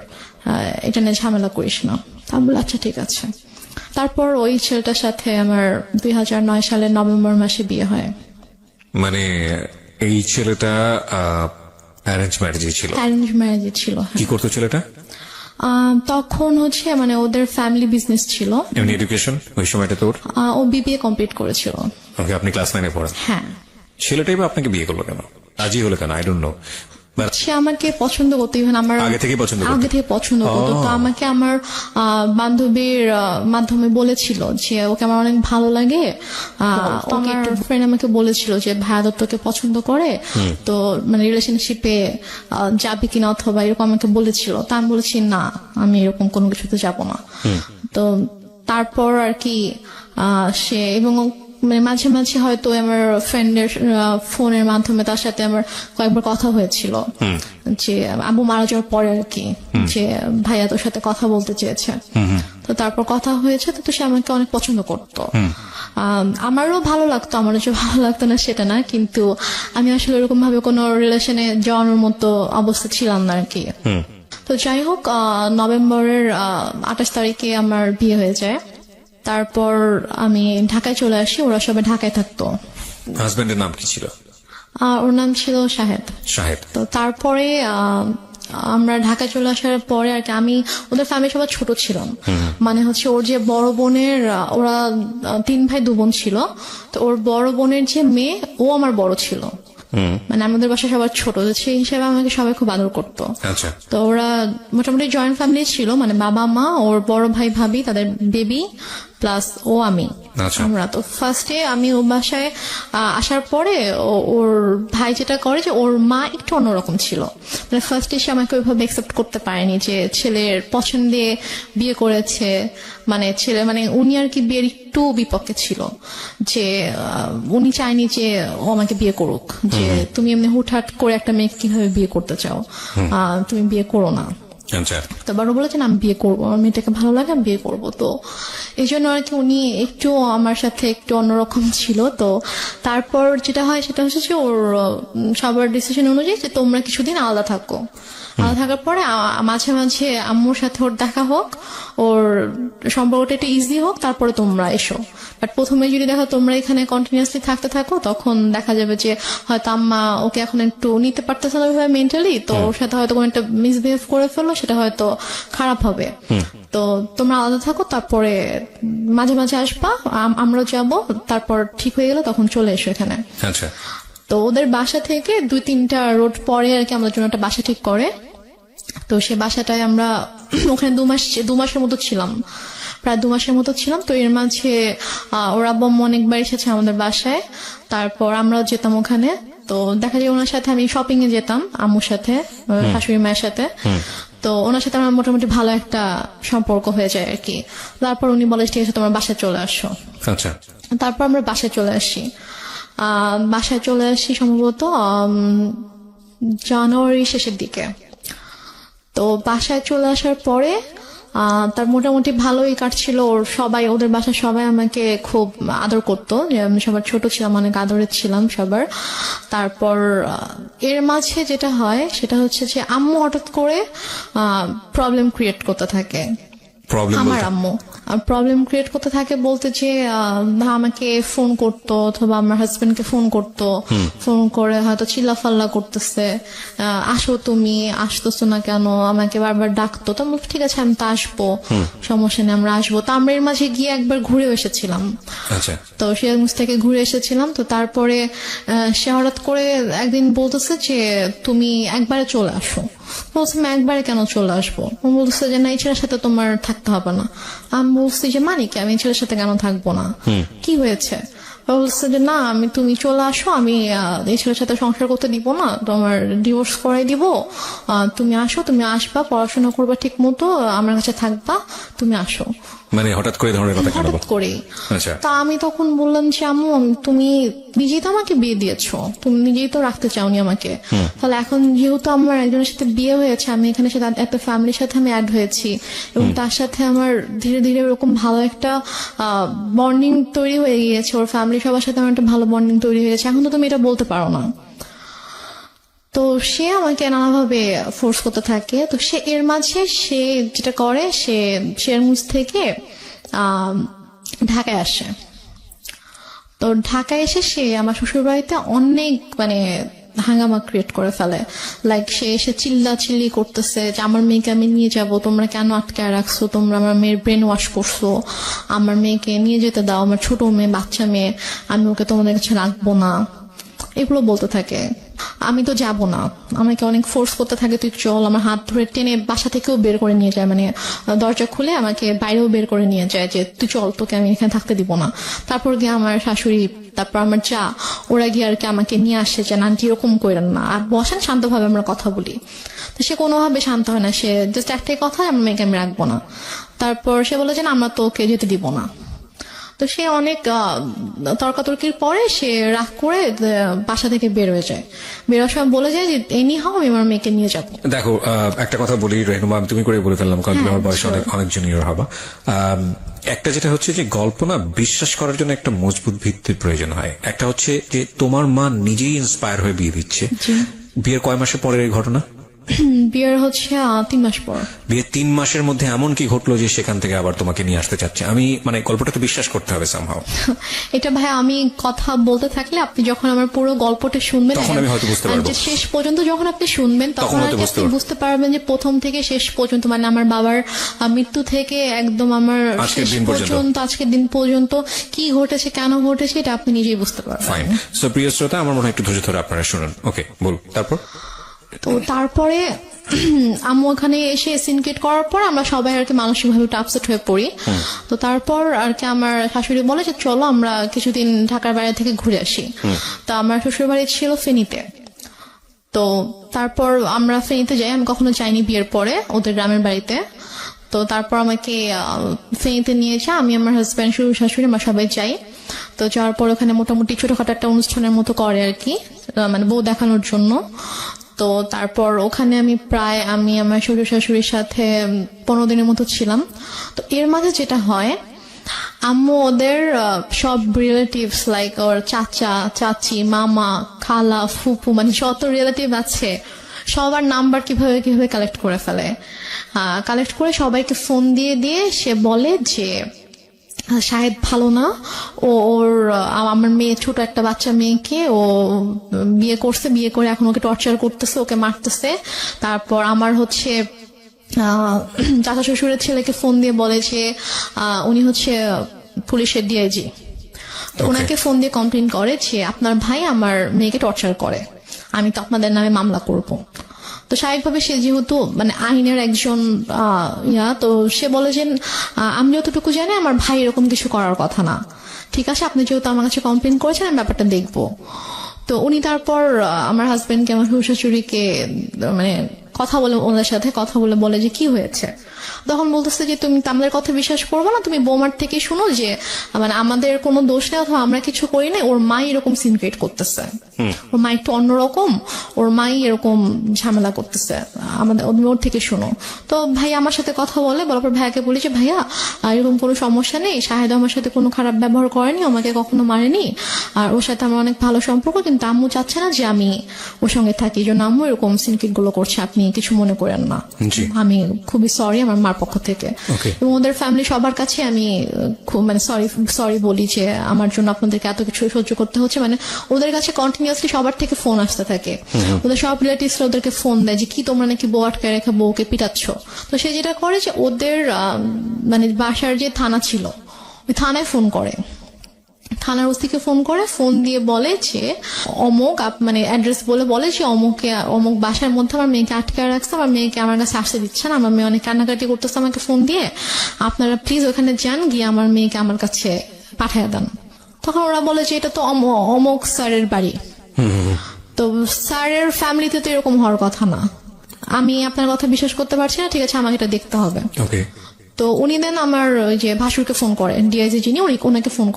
এটা নিয়ে ঝামেলা করিস না। আমি বলে আচ্ছা ঠিক আছে। তারপর ওই ছেলেটার সাথে আমার 2009 সালের নভেম্বর মাসে বিয়ে হয়। মানে এই ছেলেটা অ্যারেঞ্জ ম্যারেজই ছিল। অ্যারেঞ্জ ম্যারেজ ছিল, হ্যাঁ। কি করতো ছেলেটা? তখন হচ্ছে মানে ওদের ফ্যামিলি বিজনেস ছিল। এমনি এডুকেশন ওই সময়টা তোর? ও বিবিএ কমপ্লিট করেছিল। ওকে, আপনি ক্লাস 9-এ পড়েন? হ্যাঁ। ছেলেটাই বা আপনাকে বিয়ে করলো কেন, রাজি হলো কেন? I don't know. সে আমাকে পছন্দ করতো, ইভেন আমার আগে থেকেই পছন্দ করতো? আগে থেকে পছন্দ করতো। তো আমাকে আমার বান্ধবীর মাধ্যমে বলেছিল যে ওকে আমার অনেক ভালো লাগে। তো আমার ফ্রেন্ড আমাকে বলেছিল যে ভাইয়া দত্তকে পছন্দ করে, তো মানে রিলেশনশিপে যাবি কিনা অথবা এরকম আমাকে বলেছিল। তা আমি বলেছি না, আমি এরকম কোনো কিছুতে যাব না। তো তারপর আর কি সে এবং মানে মাঝে মাঝে হয়তো আমার ফ্রেন্ডের ফোনের মাধ্যমে তার সাথে আমার কয়েকবার কথা হয়েছিল, যে আবু মারা যাওয়ার পরে আর কি, যে ভাইয়া তোর সাথে কথা বলতে চেয়েছে। তো তারপর কথা হয়েছে, তো সে আমাকে অনেক পছন্দ করতো। আমারও ভালো লাগতো, আমারও যে ভালো লাগতো না সেটা না, কিন্তু আমি আসলে এরকম ভাবে কোনো রিলেশনে যাওয়ানোর মতো অবস্থা ছিলাম না আর কি। তো যাই হোক, নভেম্বরের 28 তারিখে আমার বিয়ে হয়ে যায়। তারপর আমি ঢাকায় চলে আসি, ওরা সবাই ঢাকায় থাকতো। হাজবেন্ডের নাম কি ছিল? ওর নাম ছিল শাহেদ। শাহেদ। তো তারপরে আমরা ঢাকায় চলে আসার পরে আর কি আমি ওদের ফ্যামিলি সবাই ছোট ছিলাম, মানে হচ্ছে ওর যে বড় বোনের, ওরা 3 ভাই 2 বোন ছিল। তো ওর বড় বোনের যে মেয়ে, ও আমার বড় ছিল, মানে আমাদের বাসায় সবার ছোট, সেই হিসেবে আমাকে সবাই খুব আদর করতো। আচ্ছা। তো ওরা মোটামুটি জয়েন্ট ফ্যামিলি ছিল, মানে বাবা মা, ওর বড় ভাই ভাবি, তাদের বেবি, প্লাস ও আমি। আমরা তো ফার্স্টে আমি ও বাসায় আসার পরে ওর ভাই যেটা করে যে ওর মা একটু অন্যরকম ছিল, মানে ফার্স্টে সে আমাকে ওইভাবে একসেপ্ট করতে পারেনি যে ছেলের পছন্দে বিয়ে করেছে, মানে ছেলে মানে উনি আর কি বিয়ের একটু বিপক্ষে ছিল, যে উনি চায়নি যে ও আমাকে বিয়ে করুক, যে তুমি এমনি হুটহাট করে একটা মেয়েকে কিভাবে বিয়ে করতে চাও, তুমি বিয়ে করো না। তো বড় বলেছেন আমি বিয়ে করবো, আমার মেয়েটাকে ভালো লাগে, আমি বিয়ে করবো। তো এই জন্য আর কি উনি একটু আমার সাথে একটু অন্যরকম ছিল। তো তারপর যেটা হয় সেটা হচ্ছে যে ওর সবার ডিসিশন অনুযায়ী যে তোমরা কিছুদিন আলাদা থাকো। আলাদা থাকার পরে মাঝে মাঝে আম্মুর সাথে ওর দেখা হোক, ওর সম্পর্কটা একটু ইজি হোক, তারপরে তোমরা এসো। বাট প্রথমে যদি দেখো তোমরা এখানে কন্টিনিউয়াসলি থাকতে থাকো, তখন দেখা যাবে যে হয়তো আম্মা ওকে এখন একটু নিতে পারতেছে না মেন্টালি, তো ওর সাথে হয়তো কোনো একটা মিসবিহেভ করে ফেললো, সেটা হয়তো খারাপ হবে। তো তোমরা আলাদা থাকো, তারপরে মাঝে মাঝে আসবা, আমরা যাব, তারপর ঠিক হয়ে গেলে তখন চলে এসো এখানে। আচ্ছা। তো ওদের বাসা থেকে 2-3টা রোড পরে আর কি আমাদের জন্য একটা বাসা ঠিক করে। তো সে বাসাটায় আমরা ওখানে 2 মাসের মতো ছিলাম, প্রায় 2 মাসের মতো ছিলাম। তো এর মাঝে ওর আব্বু আম্মু অনেকবার এসেছে আমাদের বাসায়, তারপর আমরাও যেতাম ওখানে। তো দেখা যায় ওনার সাথে আমি শপিং এ যেতাম, আম্মুর সাথে, শাশুড়ি মায়ের সাথে। তো ওনার সাথে আমার মোটামুটি ভালো একটা সম্পর্ক হয়ে যায় আর কি। তারপর উনি বলে ঠিক আছে তোমার বাসায় চলে আসো। আচ্ছা। তারপর আমরা বাসায় চলে আসি। বাসায় চলে আসি সম্ভবত জানুয়ারি শেষের দিকে। তো বাসায় চলে আসার পরে তার মোটামুটি ভালোই কাটছিল। ওদের বাসার সবাই আমাকে খুব আদর করতো, যে আমি সবার ছোট ছিলাম, অনেক আদরে ছিলাম সবার। তারপর এর মাঝে যেটা হয় সেটা হচ্ছে যে আম্মু হঠাৎ করে প্রবলেম ক্রিয়েট করতে থাকে। আমার আম্মু প্রবলেম ক্রিয়েট করতে থাকে বলতে যে আমাকে ফোন করতো অথবা আমার হাজবেন্ডকে ফোন করতো, ফোন করে হয়তো চিল্লাফাল্লা করতেছে, আসো তুমি, আসতেছো না কেন, আমাকে বারবার ডাকতো। তো ঠিক আছে আমি তো আসবো, সমস্যা নেই আমরা আসবো। তো আমরা এর মাঝে গিয়ে একবার ঘুরে এসেছিলাম। তো সিরাজগঞ্জ থেকে ঘুরে এসেছিলাম। তো তারপরে সে হঠাৎ করে একদিন বলতেছে যে তুমি একবারে চলে আসো। বলছে আমি একবারে কেন চলে আসবো? বলছে যে না, এই ছেলের সাথে তোমার থাকতে হবে না। আমি বলছি যে মানে কি, আমি এই ছেলের সাথে কেন থাকবো না, কি হয়েছে? বলছে যে না, তুমি চলে আসো, আমি এই ছেলের সাথে সংসার করতে দিব না, তোমার ডিভোর্স করাই দিব, তুমি আসো, তুমি আসবা, পড়াশোনা করবা ঠিক মতো, আমার কাছে থাকবা, তুমি আসো। মানে হঠাৎ করে ধরনের কথা কেন? হঠাৎ করে। তা আমি তখন বললাম যে আম্মু তুমি নিজেই তো আমাকে বিয়ে দিয়েছো, তুমি নিজেই তো রাখতে চাওনি আমাকে, তাহলে এখন যেহেতু আমার একজনের সাথে বিয়ে হয়েছে, আমি এখানে একটা ফ্যামিলির সাথে আমি অ্যাড হয়েছি, এবং তার সাথে আমার ধীরে ধীরে এরকম ভালো একটা বন্ডিং তৈরি হয়ে গিয়েছে, ওর ফ্যামিলি সবার সাথে আমার একটা ভালো বন্ডিং তৈরি হয়ে গেছে, এখন তো তুমি এটা বলতে পারো না। তো সে আমাকে নানাভাবে ফোর্স করতে থাকে। তো সে এর মাঝে সে যেটা করে, সে সিরাজগঞ্জ থেকে ঢাকায় আসে। তো ঢাকায় এসে সে আমার শ্বশুর বাড়িতে অনেক মানে হাঙ্গামা ক্রিয়েট করে ফেলে। লাইক সে এসে চিল্লি করতেছে যে আমার মেয়েকে আমি নিয়ে যাব, তোমরা কেন আটকায় রাখছো, তোমরা আমার মেয়ের ব্রেন ওয়াশ করছো, আমার মেয়েকে নিয়ে যেতে দাও, আমার ছোট মেয়ে, বাচ্চা মেয়ে, আমি ওকে তোমাদের কাছে রাখবো না, এগুলো বলতে থাকে। আমি তো যাব না, আমাকে অনেক ফোর্স করতে থাকে, তুই চল, আমার হাত ধরে টেনে বাসা থেকেও বের করে নিয়ে যায়, মানে দরজা খুলে আমাকে বাইরেও বের করে নিয়ে যায় যে তুই চল, তোকে আমি এখানে থাকতে দিব না। তারপর গিয়ে আমার শাশুড়ি, তারপর আমার যা, ওরা গিয়ে আর কি আমাকে নিয়ে আসে যে আন্টি এরকম করেন না, আর বসেন শান্তভাবে আমরা কথা বলি। তো সে কোনোভাবে শান্ত হয় না, সে জাস্ট একটাই কথা, আমার মেয়েকে আমি রাখবো না। তারপর সে বলে যে না, আমরা তো ওকে যেতে দিব না। তো সে অনেক তর্কাতর্কির পরে সে রাগ করে বাসা থেকে বের হয়ে যায়। বেরোর সময় বলে যায় যে এনি হাও আমি আমার মেয়েকে নিয়ে যাবো। দেখো, একটা কথা বলি রেহনুমা, আমি তুমি করে বলে ফেললাম কারণ তুমি আমার বয়সে অনেক জুনিয়র হবা। একটা যেটা হচ্ছে যে গল্প না বিশ্বাস করার জন্য একটা মজবুত ভিত্তির প্রয়োজন হয়। একটা হচ্ছে যে তোমার মা নিজেই ইন্সপায়ার হয়ে বিয়ে দিচ্ছে। বিয়ের কয় মাসের পরের এই ঘটনা? বিয়ের হচ্ছে 3 মাস পর। বিয়ের 3 মাসের মধ্যে এমন কি ঘটলো যে সেখান থেকে আবার তোমাকে নিয়ে আসতে চাচ্ছে? আমি মানে গল্পটা তো বিশ্বাস করতে হবে সামহাও। এটা ভাই আমি কথা বলতে থাকলে আপনি যখন আমার পুরো গল্পটা শুনবেন তখন আমি হয়তো বুঝতে পারবো। শেষ পর্যন্ত যখন আপনি শুনবেন তখন আপনি বুঝতে পারবেন যে প্রথম থেকে শেষ পর্যন্ত, মানে আমার বাবার মৃত্যু থেকে একদম আমার শেষ পর্যন্ত, আজকের দিন পর্যন্ত কি ঘটেছে, কেন ঘটেছে, এটা আপনি নিজেই বুঝতে পারবেন। ফাইন। সো প্রিয় শ্রোতা, আমার মনে হয় একটু ধৈর্য ধরে আপনারা শুনুন। ওকে, বল। তো তারপরে আম্মু ওখানে এসে সিনকেট করার পর আমরা সবাই আর কি মানসিকভাবে একটু আপসেট হয়ে পড়ি। তো তারপর আর কি আমার শাশুড়ি বলে যে চলো আমরা কিছুদিন ঢাকার বাইরে থেকে ঘুরে আসি। তো আমার শ্বশুর বাড়ি ছিল ফেনীতে। তো তারপর আমরা ফেনীতে যাই, আমি কখনো যাইনি বিয়ের পরে ওদের গ্রামের বাড়িতে। তো তারপর আমাকে ফেনীতে নিয়ে যায়, আমি আমার হাজব্যান্ড, শ্বশুর শাশুড়ি, আমরা সবাই যাই। তো যাওয়ার পর ওখানে মোটামুটি ছোটখাটো একটা অনুষ্ঠানের মতো করে আর কি, মানে বউ দেখানোর জন্য। তো তারপর ওখানে আমি আমার শ্বশুর শাশুড়ির সাথে 15 দিনের মতো ছিলাম। তো এর মাঝে যেটা হয়, আম্মু ওদের সব রিলেটিভস লাইক ওর চাচা, চাচি, মামা, খালা, ফুপু, মানে যত রিলেটিভ আছে সবার নাম্বার কিভাবে কালেক্ট করে ফেলে। কালেক্ট করে সবাইকে ফোন দিয়ে সে বলে যে শাহেদ ভালো না, আমার মেয়ে, ছোট একটা বাচ্চা মেয়েকে ও বিয়ে করছে, বিয়ে করে এখন ওকে টর্চার করতেছে, ওকে মারতেছে। তারপর আমার হচ্ছে চাচা শ্বশুরের ছেলেকে ফোন দিয়ে বলে যে উনি হচ্ছে পুলিশের ডিআইজি। তো ওনাকে ফোন দিয়ে কমপ্লেন করে যে আপনার ভাই আমার মেয়েকে টর্চার করে, আমি তো আপনাদের নামে মামলা করব। তো স্বাভাবিকভাবে সে যেহেতু মানে আইনের একজন তো সে বলে যে আমি যতটুকু জানি আমার ভাই এরকম কিছু করার কথা না, ঠিক আছে আপনি যেহেতু আমার কাছে কমপ্লেন করেছেন আমি ব্যাপারটা দেখবো। তো উনি তারপর আমার হাজবেন্ডকে, আমার শ্বশুর শাশুড়িকে মানে কথা বলে, ওনাদের সাথে কথা বলে যে কি হয়েছে। তখন বলতেছে যে তুমি আমাদের কথা বিশ্বাস করবো না, তুমি বৌমার থেকে শুনো যে মানে আমাদের কোনো দোষ নেই অথবা আমরা কিছু করি না, ওর মাই এরকম সিন ক্রিয়েট করতেছে, ওর মা একটু অন্যরকম, ওর মাই এরকম ঝামেলা করতেছে, আমাদের ওর থেকে শুনো। তো ভাই আমার সাথে কথা বলার পর ভাইয়াকে বলি যে ভাইয়া এরকম কোনো সমস্যা নেই, শাহেদ আমার সাথে কোনো খারাপ ব্যবহার করেনি, আমাকে কখনো মারেনি, আর ওর সাথে আমার অনেক ভালো সম্পর্ক, কিন্তু আম্মু চাচ্ছে না যে আমি ওর সঙ্গে থাকি, এই জন্য আম্মু এরকম সিন ক্রিয়েট গুলো করছে, আপনি কিছু মনে করেন না, আমি খুবই সরি আমার মার পক্ষ থেকে। এবং ওদের ফ্যামিলি সবার কাছে আমি খুব মানে সরি বলি যে আমার জন্য আপনাদেরকে এত কিছু সহ্য করতে হচ্ছে। মানে ওদের কাছে কন্টিনিউয়াসলি সবার থেকে ফোন আসতে থাকে, ওদের সব রিলেটিভসরা ওদেরকে ফোন দেয় যে কি তোমরা নাকি বউ আটকায় রেখে বউকে পিটাচ্ছ। তো সে যেটা করে যে ওদের মানে বাসার যে থানা ছিল ওই থানায় ফোন করে, থানার ওসিকে ফোন দিয়ে বলে যে অমুক মানে অ্যাড্রেস বলে যে অমুক বাসার মধ্যে আমার মেয়েকে আটকে রাখছে, আমার মেয়েকে আমার কাছে আসতে দিচ্ছে না, আমার মেয়ে অনেক কান্নাকাটি করতেছে আমাকে ফোন দিয়ে, আপনারা প্লিজ ওখানে যান, গিয়ে আমার মেয়েকে আমার কাছে পাঠিয়ে দেন। তখন ওরা বলে যে এটা তো অমুক স্যারের বাড়ি, তো স্যারের ফ্যামিলিতে তো এরকম হওয়ার কথা না, আমি আপনার কথা বিশ্বাস করতে পারছি না, ঠিক আছে আমাকে এটা দেখতে হবে। তো উনি দেন আমার ওই যে ভাসুরকে ফোন করে, ডিআইজি যিনি ওনাকে ফোন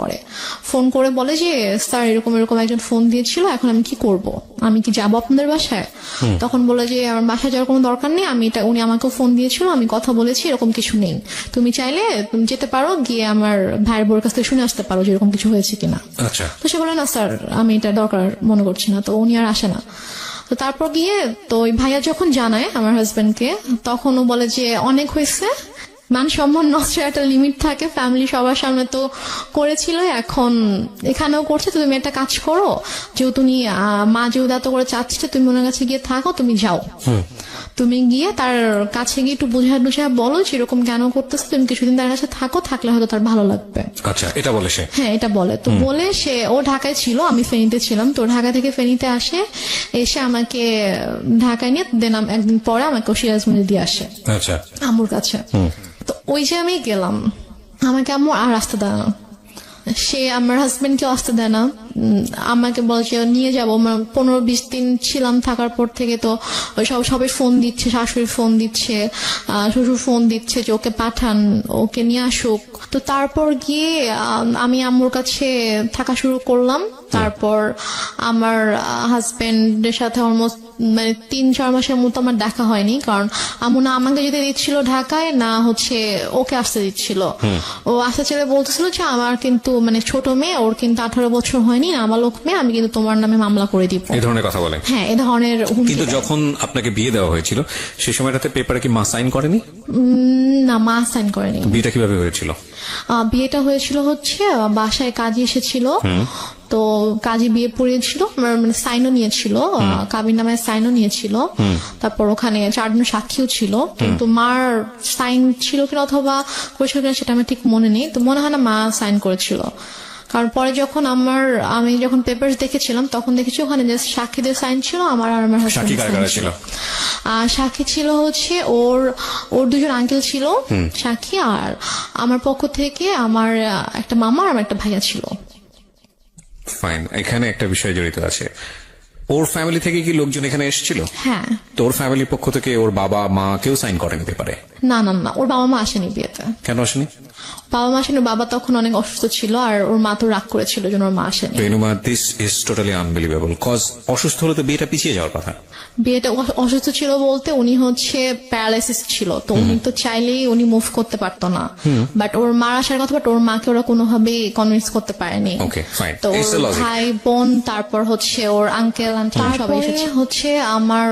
করে বলে যে স্যার এরকম একজন ফোন দিয়েছিল, এখন আমি কি করব, আমি কি যাবো আপনাদের বাসায়? তখন বলে যে আমার বাসায় যাওয়ার কোনো দরকার নেই, উনি আমাকে ফোন দিয়েছিল, আমি কথা বলেছি, এরকম কিছু নেই, তুমি চাইলে তুমি যেতে পারো, গিয়ে আমার ভাইয়ের বউর কাছ থেকে শুনে আসতে পারো যে এরকম কিছু হয়েছে কিনা। তো সে বলে না স্যার আমি এটা দরকার মনে করছি না, তো উনি আর আসে না। তো তারপর গিয়ে তো ওই ভাইয়া যখন জানায় আমার হাজবেন্ডকে, তখন ও বলে যে অনেক হয়েছে, মান সম্মান নষ্টের একটা লিমিট থাকে, ফ্যামিলি সবার সামনে তো করেছিল, এখন এখানেও করছে। তো তুমি একটা কাজ করো, যেহেতু তুমি মা যেহেতু এত করে চাচ্ছে তুমি ওনার কাছে গিয়ে থাকো, তুমি যাও, তুমি গিয়ে তার কাছে গিয়ে একটু বুঝা বলো সেরকম কেন করতেছে, তুমি কিছুদিন তার কাছে থাকো, থাকলে হয়তো তার ভালো লাগবে। আচ্ছা, এটা বলে সে? হ্যাঁ, এটা বলে। তো বলে সে, ও ঢাকায় ছিল, আমি ফেনীতে ছিলাম, তো ঢাকা থেকে ফেনীতে আসে, এসে আমাকে ঢাকায় নিয়ে দেন একদিন পরে আমাকে সিরাজগঞ্জে দিয়ে আসে আচ্ছা, আম্মুর কাছে। তো ওই যে আমি গেলাম, আমাকে আম্মু আর আসতে দেয় না, সে আমার হাজবেন্ডকে আসতে দেয় না, আমাকে বলছে নিয়ে যাবো। 15-20 দিন ছিলাম, থাকার পর থেকে তো ওই সবাই ফোন দিচ্ছে, শাশুড়ি ফোন দিচ্ছে, শ্বশুর ফোন দিচ্ছে যে ওকে পাঠান, ওকে নিয়ে আসুক। তো তারপর গিয়ে আমি আম্মুর কাছে থাকা শুরু করলাম। তারপর আমার হাজবেন্ডের সাথে অলমোস্ট 3-4 মাসের মতো আমার দেখা হয়নি, কারণ আম্মু না আমাকে যেতে দিচ্ছিল ঢাকায়, না হচ্ছে ওকে আসতে দিচ্ছিল। ও আসতে ছেলে বলতেছিল যে আমার কিন্তু ছোট মেয়ে, ওর কিন্তু 18 বছর হয়নি, নাবালক মেয়ে, আমি কিন্তু তোমার নামে মামলা করে দিব, এই ধরনের কথা বলে। হ্যাঁ, এ ধরনের হুমকি কিন্তু দেয়। যখন আপনাকে বিয়ে দেওয়া হয়েছিল সেই সময়টাতে পেপারে কি মা সাইন করেনি? না, মা সাইন করেনি। বিয়েটা কিভাবে হয়েছিল? বিয়েটা হয়েছিল হচ্ছে বাসায় কাজী এসেছিল, তো কাজী বিয়ে পড়িয়েছিল, সাইনও নিয়েছিল, কাবির নামায় সাইনও নিয়েছিল। তারপর ওখানে 4 জন সাক্ষীও ছিল, কিন্তু মার সাইন ছিল কিনা অথবা করেছিল কিনা সেটা আমার ঠিক মনে নেই। তো মনে হয় না মা সাইন করেছিল, কারণ পরে যখন আমি যখন পেপারস দেখেছিলাম তখন দেখেছি ওখানে যে সাক্ষীদের সাইন ছিল, আমার আর আমার সাক্ষী কারা কারা ছিল? সাক্ষী ছিল হচ্ছে ওর 2 জন আঙ্কেল ছিল সাক্ষী, আর আমার পক্ষ থেকে আমার একটা মামা আর আমার একটা ভাইয়া ছিল। ফাইন, এখানে একটা বিষয় জড়িত আছে। ওর ফ্যামিলি থেকে কি লোকজন এখানে এসেছিল? হ্যাঁ। তোর ফ্যামিলির পক্ষ থেকে ওর বাবা মা কেউ সাইন করেনি পেপারে? না, ওর বাবা মা আসেনি বিয়েতে। কেন আসেনি? বাবা মা আসেনি, বাবা তখন অনেক অসুস্থ ছিল, আর ওর মা তো রাগ করেছিল যেন ওর মা আসেনি। Renuma, this is totally unbelievable, cause অসুস্থ হলে তো বিয়েটা পিছিয়ে যাওয়ার কথা। বিয়েটা অসুস্থ ছিল বলতে উনি হচ্ছে প্যারালাইসিস ছিল, তো উনি তো চাইলেই উনি মুভ করতে পারতো না, বাট ওর মার আসার কথা, বাট ওর মাকে ওরা কোনোভাবে কনভিন্স করতে পারেনি। ওকে, ফাইন, তো ইটস দ্য ওর লজিক। ভাই বোন, তারপর হচ্ছে ওর আঙ্কেল আন্টি সবাই এসেছে। হচ্ছে আমার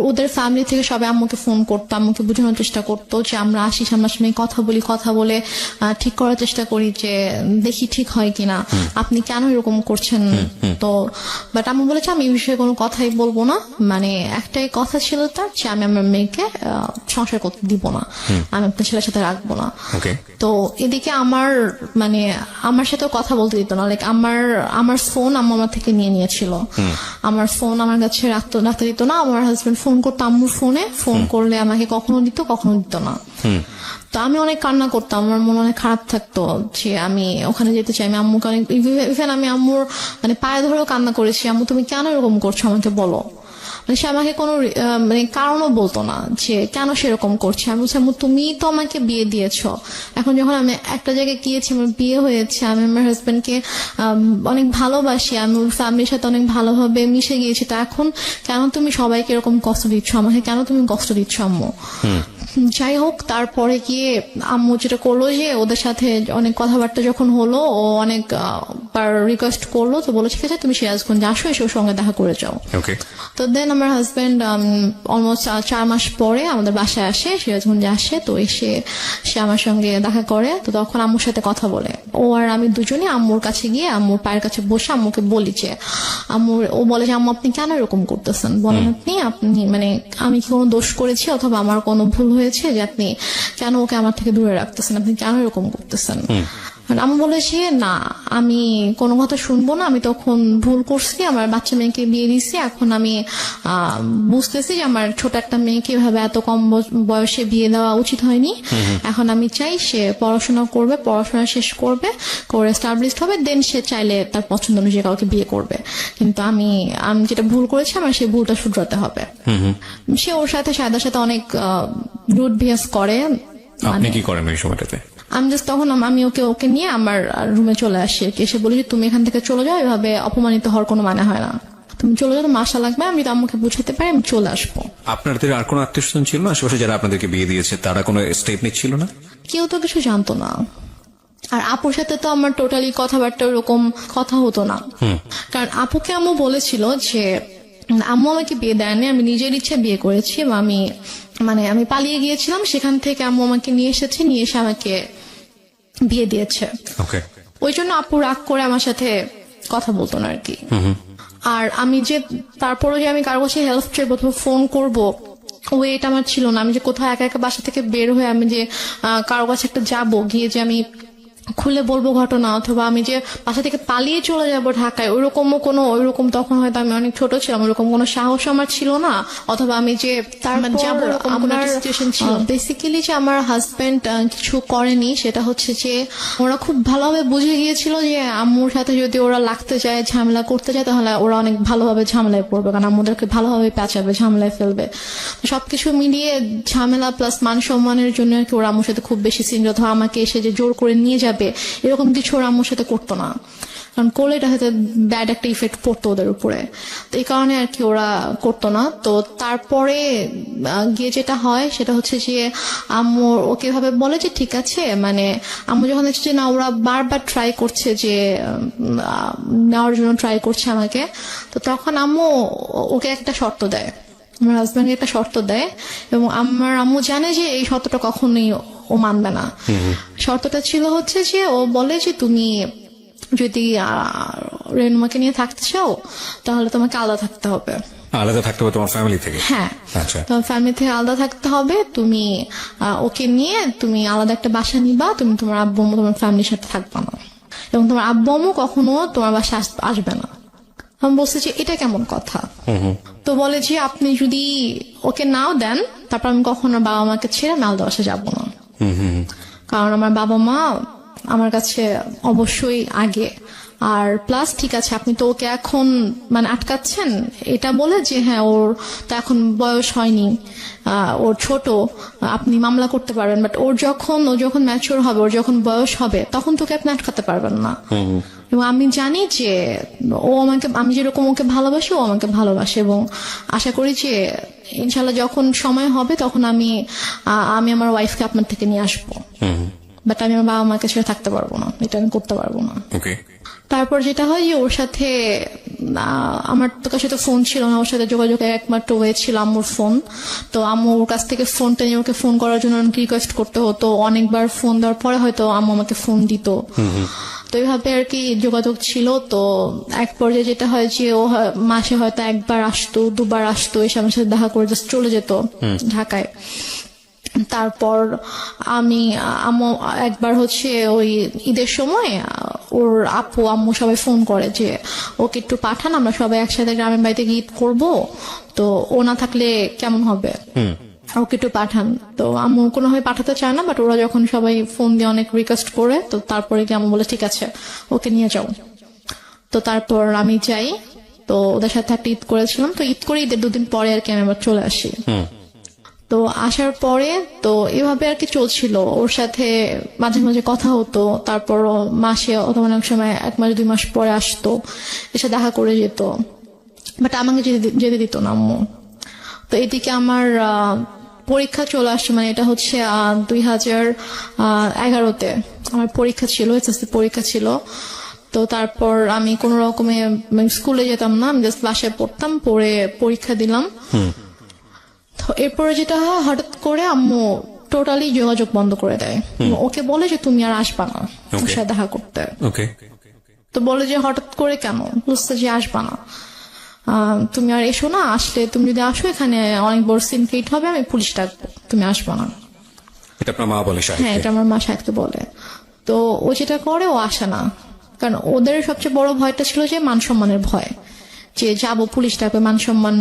ওদের ফ্যামিলি থেকে সবাই আম্মুকে ফোন করতো, আম্মুকে বোঝানোর চেষ্টা করতো যে আমরা আসি, সামনাসামনি কথা বলে ঠিক করার চেষ্টা করি যে দেখি ঠিক হয় কিনা, আপনি কেন এরকম করছেন। তো বাট আমি বলেছি আমি এই বিষয়ে কোনো কথাই বলবো না, একটাই কথা ছিল তার যে আমি আমার মেয়েকে সংসার করতে দিব না, আমি আপনার ছেলের সাথে রাখবো না। তো এদিকে আমার সাথেও কথা বলতে দিত না, লাইক আমার ফোন আমার থেকে নিয়েছিল, আমার ফোন আমার কাছে রাখতে দিত না। আমার হাজবেন্ড ফোন করতো আম্মুর ফোনে, ফোন করলে আমাকে কখনো দিত কখনো দিত না। তো আমি অনেক কান্না করতাম, আমার মন অনেক খারাপ থাকতো যে আমি ওখানে যেতে চাই। আমি আম্মুকে অনেক, ইভেন আমি আম্মুর পায়ে ধরেও কান্না করেছি, আম্মু তুমি কেন এরকম করছো আমাকে বলো। সে আমাকে কোনো কারণও বলতো না যে কেন সেরকম করছে। আমি বলছি আম্মু তুমি তো আমাকে বিয়ে দিয়েছো, এখন যখন আমি একটা জায়গায় গিয়েছি, আমার বিয়ে হয়েছে, আমি আমার হাজবেন্ডকে অনেক ভালোবাসি, আমি ওর ফ্যামিলির সাথে অনেক ভালোভাবে মিশে গিয়েছি, তো এখন কেন তুমি সবাইকে এরকম কষ্ট দিচ্ছ, আমাকে কেন তুমি কষ্ট দিচ্ছ আম্মু। যাই হোক, তারপরে গিয়ে আম্মু যেটা করলো যে ওদের সাথে অনেক কথাবার্তা যখন হলো, ও অনেক রিকোয়েস্ট করলো, তো বলো ঠিক আছে তুমি সিরাজগঞ্জ আসো, এসে ওর সঙ্গে দেখা করে যাও। তো দেন আমার হাজবেন্ড অলমোস্ট 4 মাস পরে আমাদের বাসায় আসে, সিরাজগঞ্জে আসে। তো এসে সে আমার সঙ্গে দেখা করে, তো তখন আম্মুর সাথে কথা বলে। ও আর আমি দুজনে আম্মুর কাছে গিয়ে আম্মুর পায়ের কাছে বসে আম্মুকে বলি যে ও বলে যে আম্মু আপনি কেন এরকম করতেছেন, বলেন আপনি আমি কি কোনো দোষ করেছি অথবা আমার কোনো ভুল হয়েছে যে আপনি কেন ওকে আমার থেকে দূরে রাখতেছেন, আপনি কেন এরকম করতেছেন। আমি বলেছি না, আমি কোনো কথা শুনবো না, আমি তখন ভুল করছি, আমার বাচ্চা মেয়েকে বিয়ে দিচ্ছি, এখন আমি বুঝতেছি যে আমার ছোট একটা মেয়েকে এভাবে এত কম বয়সে বিয়ে দেওয়া উচিত হয়নি। এখন আমি চাই সে পড়াশোনা করবে, পড়াশোনা শেষ করবে, করে এস্টাবলিশড হবে, দেন সে চাইলে তার পছন্দ অনুযায়ী কাউকে বিয়ে করবে, কিন্তু আমি যেটা ভুল করেছি আমার সেই ভুলটা শুধরাতে হবে। সে ওর সাথে সায়দার সাথে অনেক রুড বিহেভ করে। আপনি কি করেন ওই সময়টাতে? আমি জাস্ট তখন আমি ওকে নিয়ে আমার রুমে চলে আসি, এসে বলি যে তুমি এখান থেকে চলে যাও, এভাবে অপমানিত হওয়ার কোনো মানে হয় না, তুমি চলে যাও, মাসা লাগবে, আমি তো আম্মুকে বুঝাতে পারি, আমি চলে আসবো। আপনাদের আর কোনো আত্মীয়স্বজন ছিল না আশেপাশে যারা আপনাদেরকে বিয়ে দিয়েছে, তারা কোনো স্টেপ নিচ্ছিল না? কেউ তো কিছু জানতো না, আর আপুর সাথে তো আমার টোটালি কথাবার্তা ওরকম কথা হতো না, কারণ আপুকে আম্মু বলেছিল যে আম্মু আমাকে বিয়ে দেয়নি, আমি নিজের ইচ্ছে বিয়ে করেছি, আমি মানে আমি পালিয়ে গিয়েছিলাম, সেখান থেকে আম্মু আমাকে নিয়ে এসেছে, নিয়ে এসে আমাকে বিয়ে দিয়েছে। ওকে। ওই জন্য আপু রাগ করে আমার সাথে কথা বলতো না আর কি। আর আমি যে তারপরে যে আমি কারো কাছে হেল্প চাইবো অথবা ফোন করবো, ওয়েট আমার ছিল না। আমি যে কোথাও একা একা বাসা থেকে বের হয়ে আমি যে কারো কাছে একটা যাবো, গিয়ে যে আমি খুলে বলবো ঘটনা, অথবা আমি যে বাসা থেকে পালিয়ে চলে যাবো ঢাকায়, ওইরকম তখন হয়তো আমি অনেক ছোট ছিলাম, ওইরকম কোনো সাহস আমার ছিল না, অথবা আমি যে যাবো এরকম কোনো সিচুয়েশন ছিল। বেসিক্যালি যে আমার হাজবেন্ড কিছু করেনি, সেটা হচ্ছে যে ওরা খুব ভালোভাবে বুঝে গিয়েছিল যে আম্মুর সাথে যদি ওরা লাগতে যায়, ঝামেলা করতে যায়, তাহলে ওরা অনেক ভালোভাবে ঝামেলায় পড়বে, কারণ আম্মুদেরকে ভালোভাবে পেঁচাবে, ঝামেলায় ফেলবে। সবকিছু মিলিয়ে ঝামেলা প্লাস মান সম্মানের জন্য আর কি ওরা আম্মুর সাথে খুব বেশি সিরিয়াস, অথবা আমাকে এসে যে জোর করে নিয়ে যাবে এরকম কিছু ওরা আম্মুর সাথে করতো না, কারণ করলে এটা হয়তো ব্যাড একটা ইফেক্ট পড়তো ওদের উপরে। তো এই কারণে আর কি ওরা করতো না। তো তারপরে গিয়ে যেটা হয় সেটা হচ্ছে যে আম্মু ওকে ভাবে বলে যে ঠিক আছে, মানে আম্মু যখন দেখছে যে না ওরা বারবার ট্রাই করছে যে নেওয়ার জন্য ট্রাই করছে আমাকে, তো তখন আম্মু ওকে একটা শর্ত দেয়, আমার হাজব্যান্ডকে একটা শর্ত দেয়, এবং আমার আম্মু জানে যে এই শর্তটা কখনোই ও মানবে না। শর্তটা ছিল হচ্ছে যে ও বলে যে তুমি যদি রেনুমাকে নিয়ে থাকতে চাও তাহলে তোমাকে আলাদা থাকতে হবে। আলাদা থাকতে হবে তোমার ফ্যামিলি থেকে? হ্যাঁ, আচ্ছা। তোমার ফ্যামিলি থেকে আলাদা থাকতে হবে, তুমি ওকে নিয়ে তুমি আলাদা একটা বাসা নিবা, তুমি তোমার আব্বু আম্মু তোমার ফ্যামিলির সাথে থাকবা না, এবং তোমার আব্বু আম্মু কখনো তোমার বাসায় আসবে না। আমি বলছি যে এটা কেমন কথা? তো বলে যে আপনি যদি ওকে নাও দেন, তারপর আমি কখনো বাবা মাকে ছেড়ে আমি আলাদা বাসায় যাবো না, কারণ আমার বাবা মা আমার কাছে অবশ্যই আগে। আর প্লাস ঠিক আছে আপনি তো ওকে এখন মানে আটকাচ্ছেন এটা বলে যে হ্যাঁ ওর তো এখন বয়স হয়নি, ওর ছোট, আপনি মামলা করতে পারবেন, বাট ও যখন ম্যাচিওর হবে, ওর যখন বয়স হবে, তখন তোকে আপনি আটকাতে পারবেন না। এবং আমি জানি যে আমি যেরকম ওকে ভালোবাসি ও আমাকে ভালোবাসে, এবং আশা করি যে ইনশাল্লাহ যখন সময় হবে তখন আমি আমার ওয়াইফকে আপনার থেকে নিয়ে আসবো, বাট আমি আমার বাবা মাকে ছেড়ে থাকতে পারবো না, এটা আমি করতে পারবো না। তারপর যেটা হয় যে ওর সাথে আমার তো কাছে তো ফোন ছিল না, ওর সাথে যোগাযোগ একমাত্র ওয়ে ছিল আম্মুর ফোন। তো আম্মু ওর কাছ থেকে ফোনটা নিয়ে ওকে ফোন করার জন্য রিকোয়েস্ট করতে হতো, অনেকবার ফোন দেওয়ার পরে হয়তো আম্মু আমাকে ফোন দিত। তো এইভাবে আর কি যোগাযোগ ছিল। তো এক পর্যায়ে যেটা হয় যে ও মাসে হয়তো একবার আসতো, দুবার আসতো, এসে আমার সাথে দেখা করে জাস্ট চলে যেত ঢাকায়। তারপর আম্মু একবার হচ্ছে ওই ঈদের সময় ওর আপু আম্মু সবাই ফোন করে যে ওকে একটু পাঠান, আমরা সবাই একসাথে গ্রামের বাড়িতে গিয়ে ঈদ করবো, তো ও না থাকলে কেমন হবে, ওকে একটু পাঠান। তো আম্মু কোনোভাবে পাঠাতে চায় না, বাট ওরা যখন সবাই ফোন দিয়ে অনেক রিকোয়েস্ট করে, তো তারপরে কি আম্মু বলে ঠিক আছে ওকে নিয়ে যাও। তো তারপর আমি যাই, তো ওদের সাথে একটা ঈদ করেছিলাম। তো ঈদ করে ঈদের 2 দিন পরে আর কি আমি আবার চলে আসি। তো আসার পরে তো এভাবে আর কি চলছিল, ওর সাথে মাঝে মাঝে কথা হতো, তারপর মাসে অথবা অনেক সময় 1 মাস 2 মাস পরে আসতো, এসে দেখা করে যেত, বাট আমাকে যেতে দিত না আম্মু। তো এদিকে আমার পরীক্ষা চলে আসছে, মানে এটা হচ্ছে 2011-তে আমার পরীক্ষা ছিল, এসএসসি পরীক্ষা ছিল। তো তারপর আমি কোন রকমে স্কুলে যেতাম না, আমি জাস্ট বাসায় পড়তাম, পড়ে পরীক্ষা দিলাম। তো এরপরে যেটা হয়, হঠাৎ করে আম্মু টোটালি যোগাযোগ বন্ধ করে দেয়, ওকে বলে যে তুমি আর আসবা না ওর সাথে দেখা করতে। তো বলে যে হঠাৎ করে কেন, বুঝতে যে আসবা না, তুমি আর এসো না, আসলে তুমি যদি আসো এখানে অনেক বড় সিন ক্রিয়েট হবে, আমি পুলিশ ডাকবো, তুমি আসবা না। এটা আপনার মা বলে? হ্যাঁ, এটা আমার মা সাহেবকে বলে। তো ও যেটা করে, ও আসে না, কারণ ওদের সবচেয়ে বড় ভয়টা ছিল যে মান সম্মানের ভয়, যে যাবো পুলিশ ডাকবে, মান সম্মান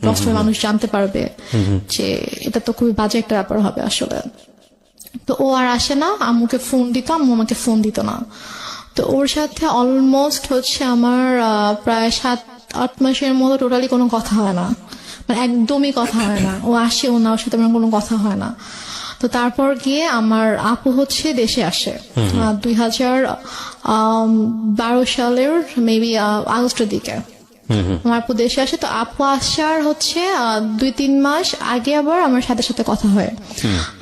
নষ্ট হয়ে মানুষ জানতে পারবে, যে এটা তো খুবই বাজে একটা ব্যাপার হবে আসলে। তো ও আর আসে না, আম্মুকে ফোন দিত, আম্মু আমাকে ফোন দিত না। তো ওর সাথে অলমোস্ট হচ্ছে আমার প্রায় 7-8 মাসের মতো টোটালি কোনো কথা হয় না, মানে একদমই কথা হয় না। ও আসেও না, ওর সাথে আমার কোনো কথা হয় না। তো তারপর গিয়ে আমার আপু হচ্ছে দেশে আসে 2012 সালের মেবি আগস্টের দিকে আমার আপু দেশে আসে। তো আপু আসার হচ্ছে 2-3 মাস আগে আবার আমার সাথে সাথে কথা হয়।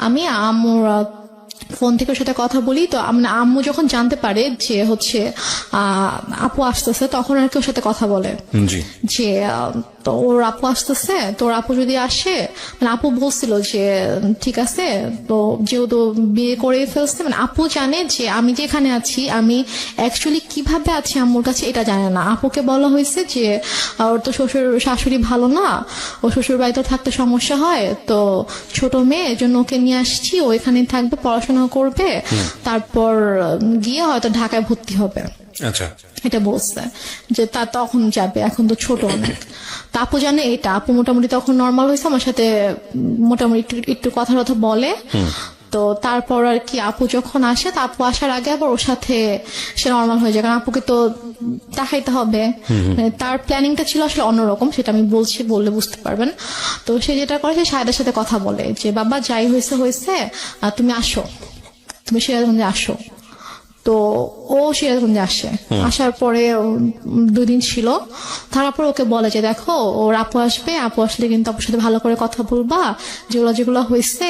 আমি আম্মুর ফোন থেকে ওর সাথে কথা বলি। তো মানে আম্মু যখন জানতে পারে যে হচ্ছে আপু আসতেছে, তখন আর কি ওর সাথে কথা বলে জি যে তো ওর আপু আসতেছে, তো ওর আপু যদি আসে, মানে আপু বলছিল যে ঠিক আছে, তো যেহেতু বিয়ে করে ফেলছে, মানে আপু জানে যে আমি যেখানে আছি আমি অ্যাকচুয়ালি কিভাবে আছি আম্মুর কাছে এটা জানে না। আপুকে বলা হয়েছে যে ওর তো শ্বশুর শাশুড়ি ভালো না, ও শ্বশুর বাড়িতে থাকতে সমস্যা হয়, তো ছোট মেয়ে এর জন্য ওকে নিয়ে আসছি, ও এখানে থাকবে, পড়াশোনা করবে, তারপর গিয়ে হয়তো ঢাকায় ভর্তি হবে। আচ্ছা এটা বলছে যে তা তখন যাবে, এখন তো ছোট অনেক। তা আপু জানে এটা, আপু মোটামুটি তখন নর্মাল হয়েছে, আমার সাথে মোটামুটি একটু কথা বলে। তো তারপর আর কি আপু যখন আসে, তা আপু আসার আগে আবার ওর সাথে সে নর্মাল হয়ে যায়, কারণ আপুকে তো দেখাইতে হবে। মানে তার প্ল্যানিংটা ছিল আসলে অন্যরকম, সেটা আমি বললে বুঝতে পারবেন। তো সে যেটা করে, সে সাহেদের সাথে কথা বলে যে বাবা যাই হয়েছে তুমি আসো, তুমি সিরাজগঞ্জে আসো। তো ও সিরাজগঞ্জে আসে, আসার পরে 2 দিন ছিল, তারপর ওকে বলে যে দেখো ওর আপু আসবে, আপু আসলে কিন্তু আপুর সাথে ভালো করে কথা বলবা, যেগুলো হয়েছে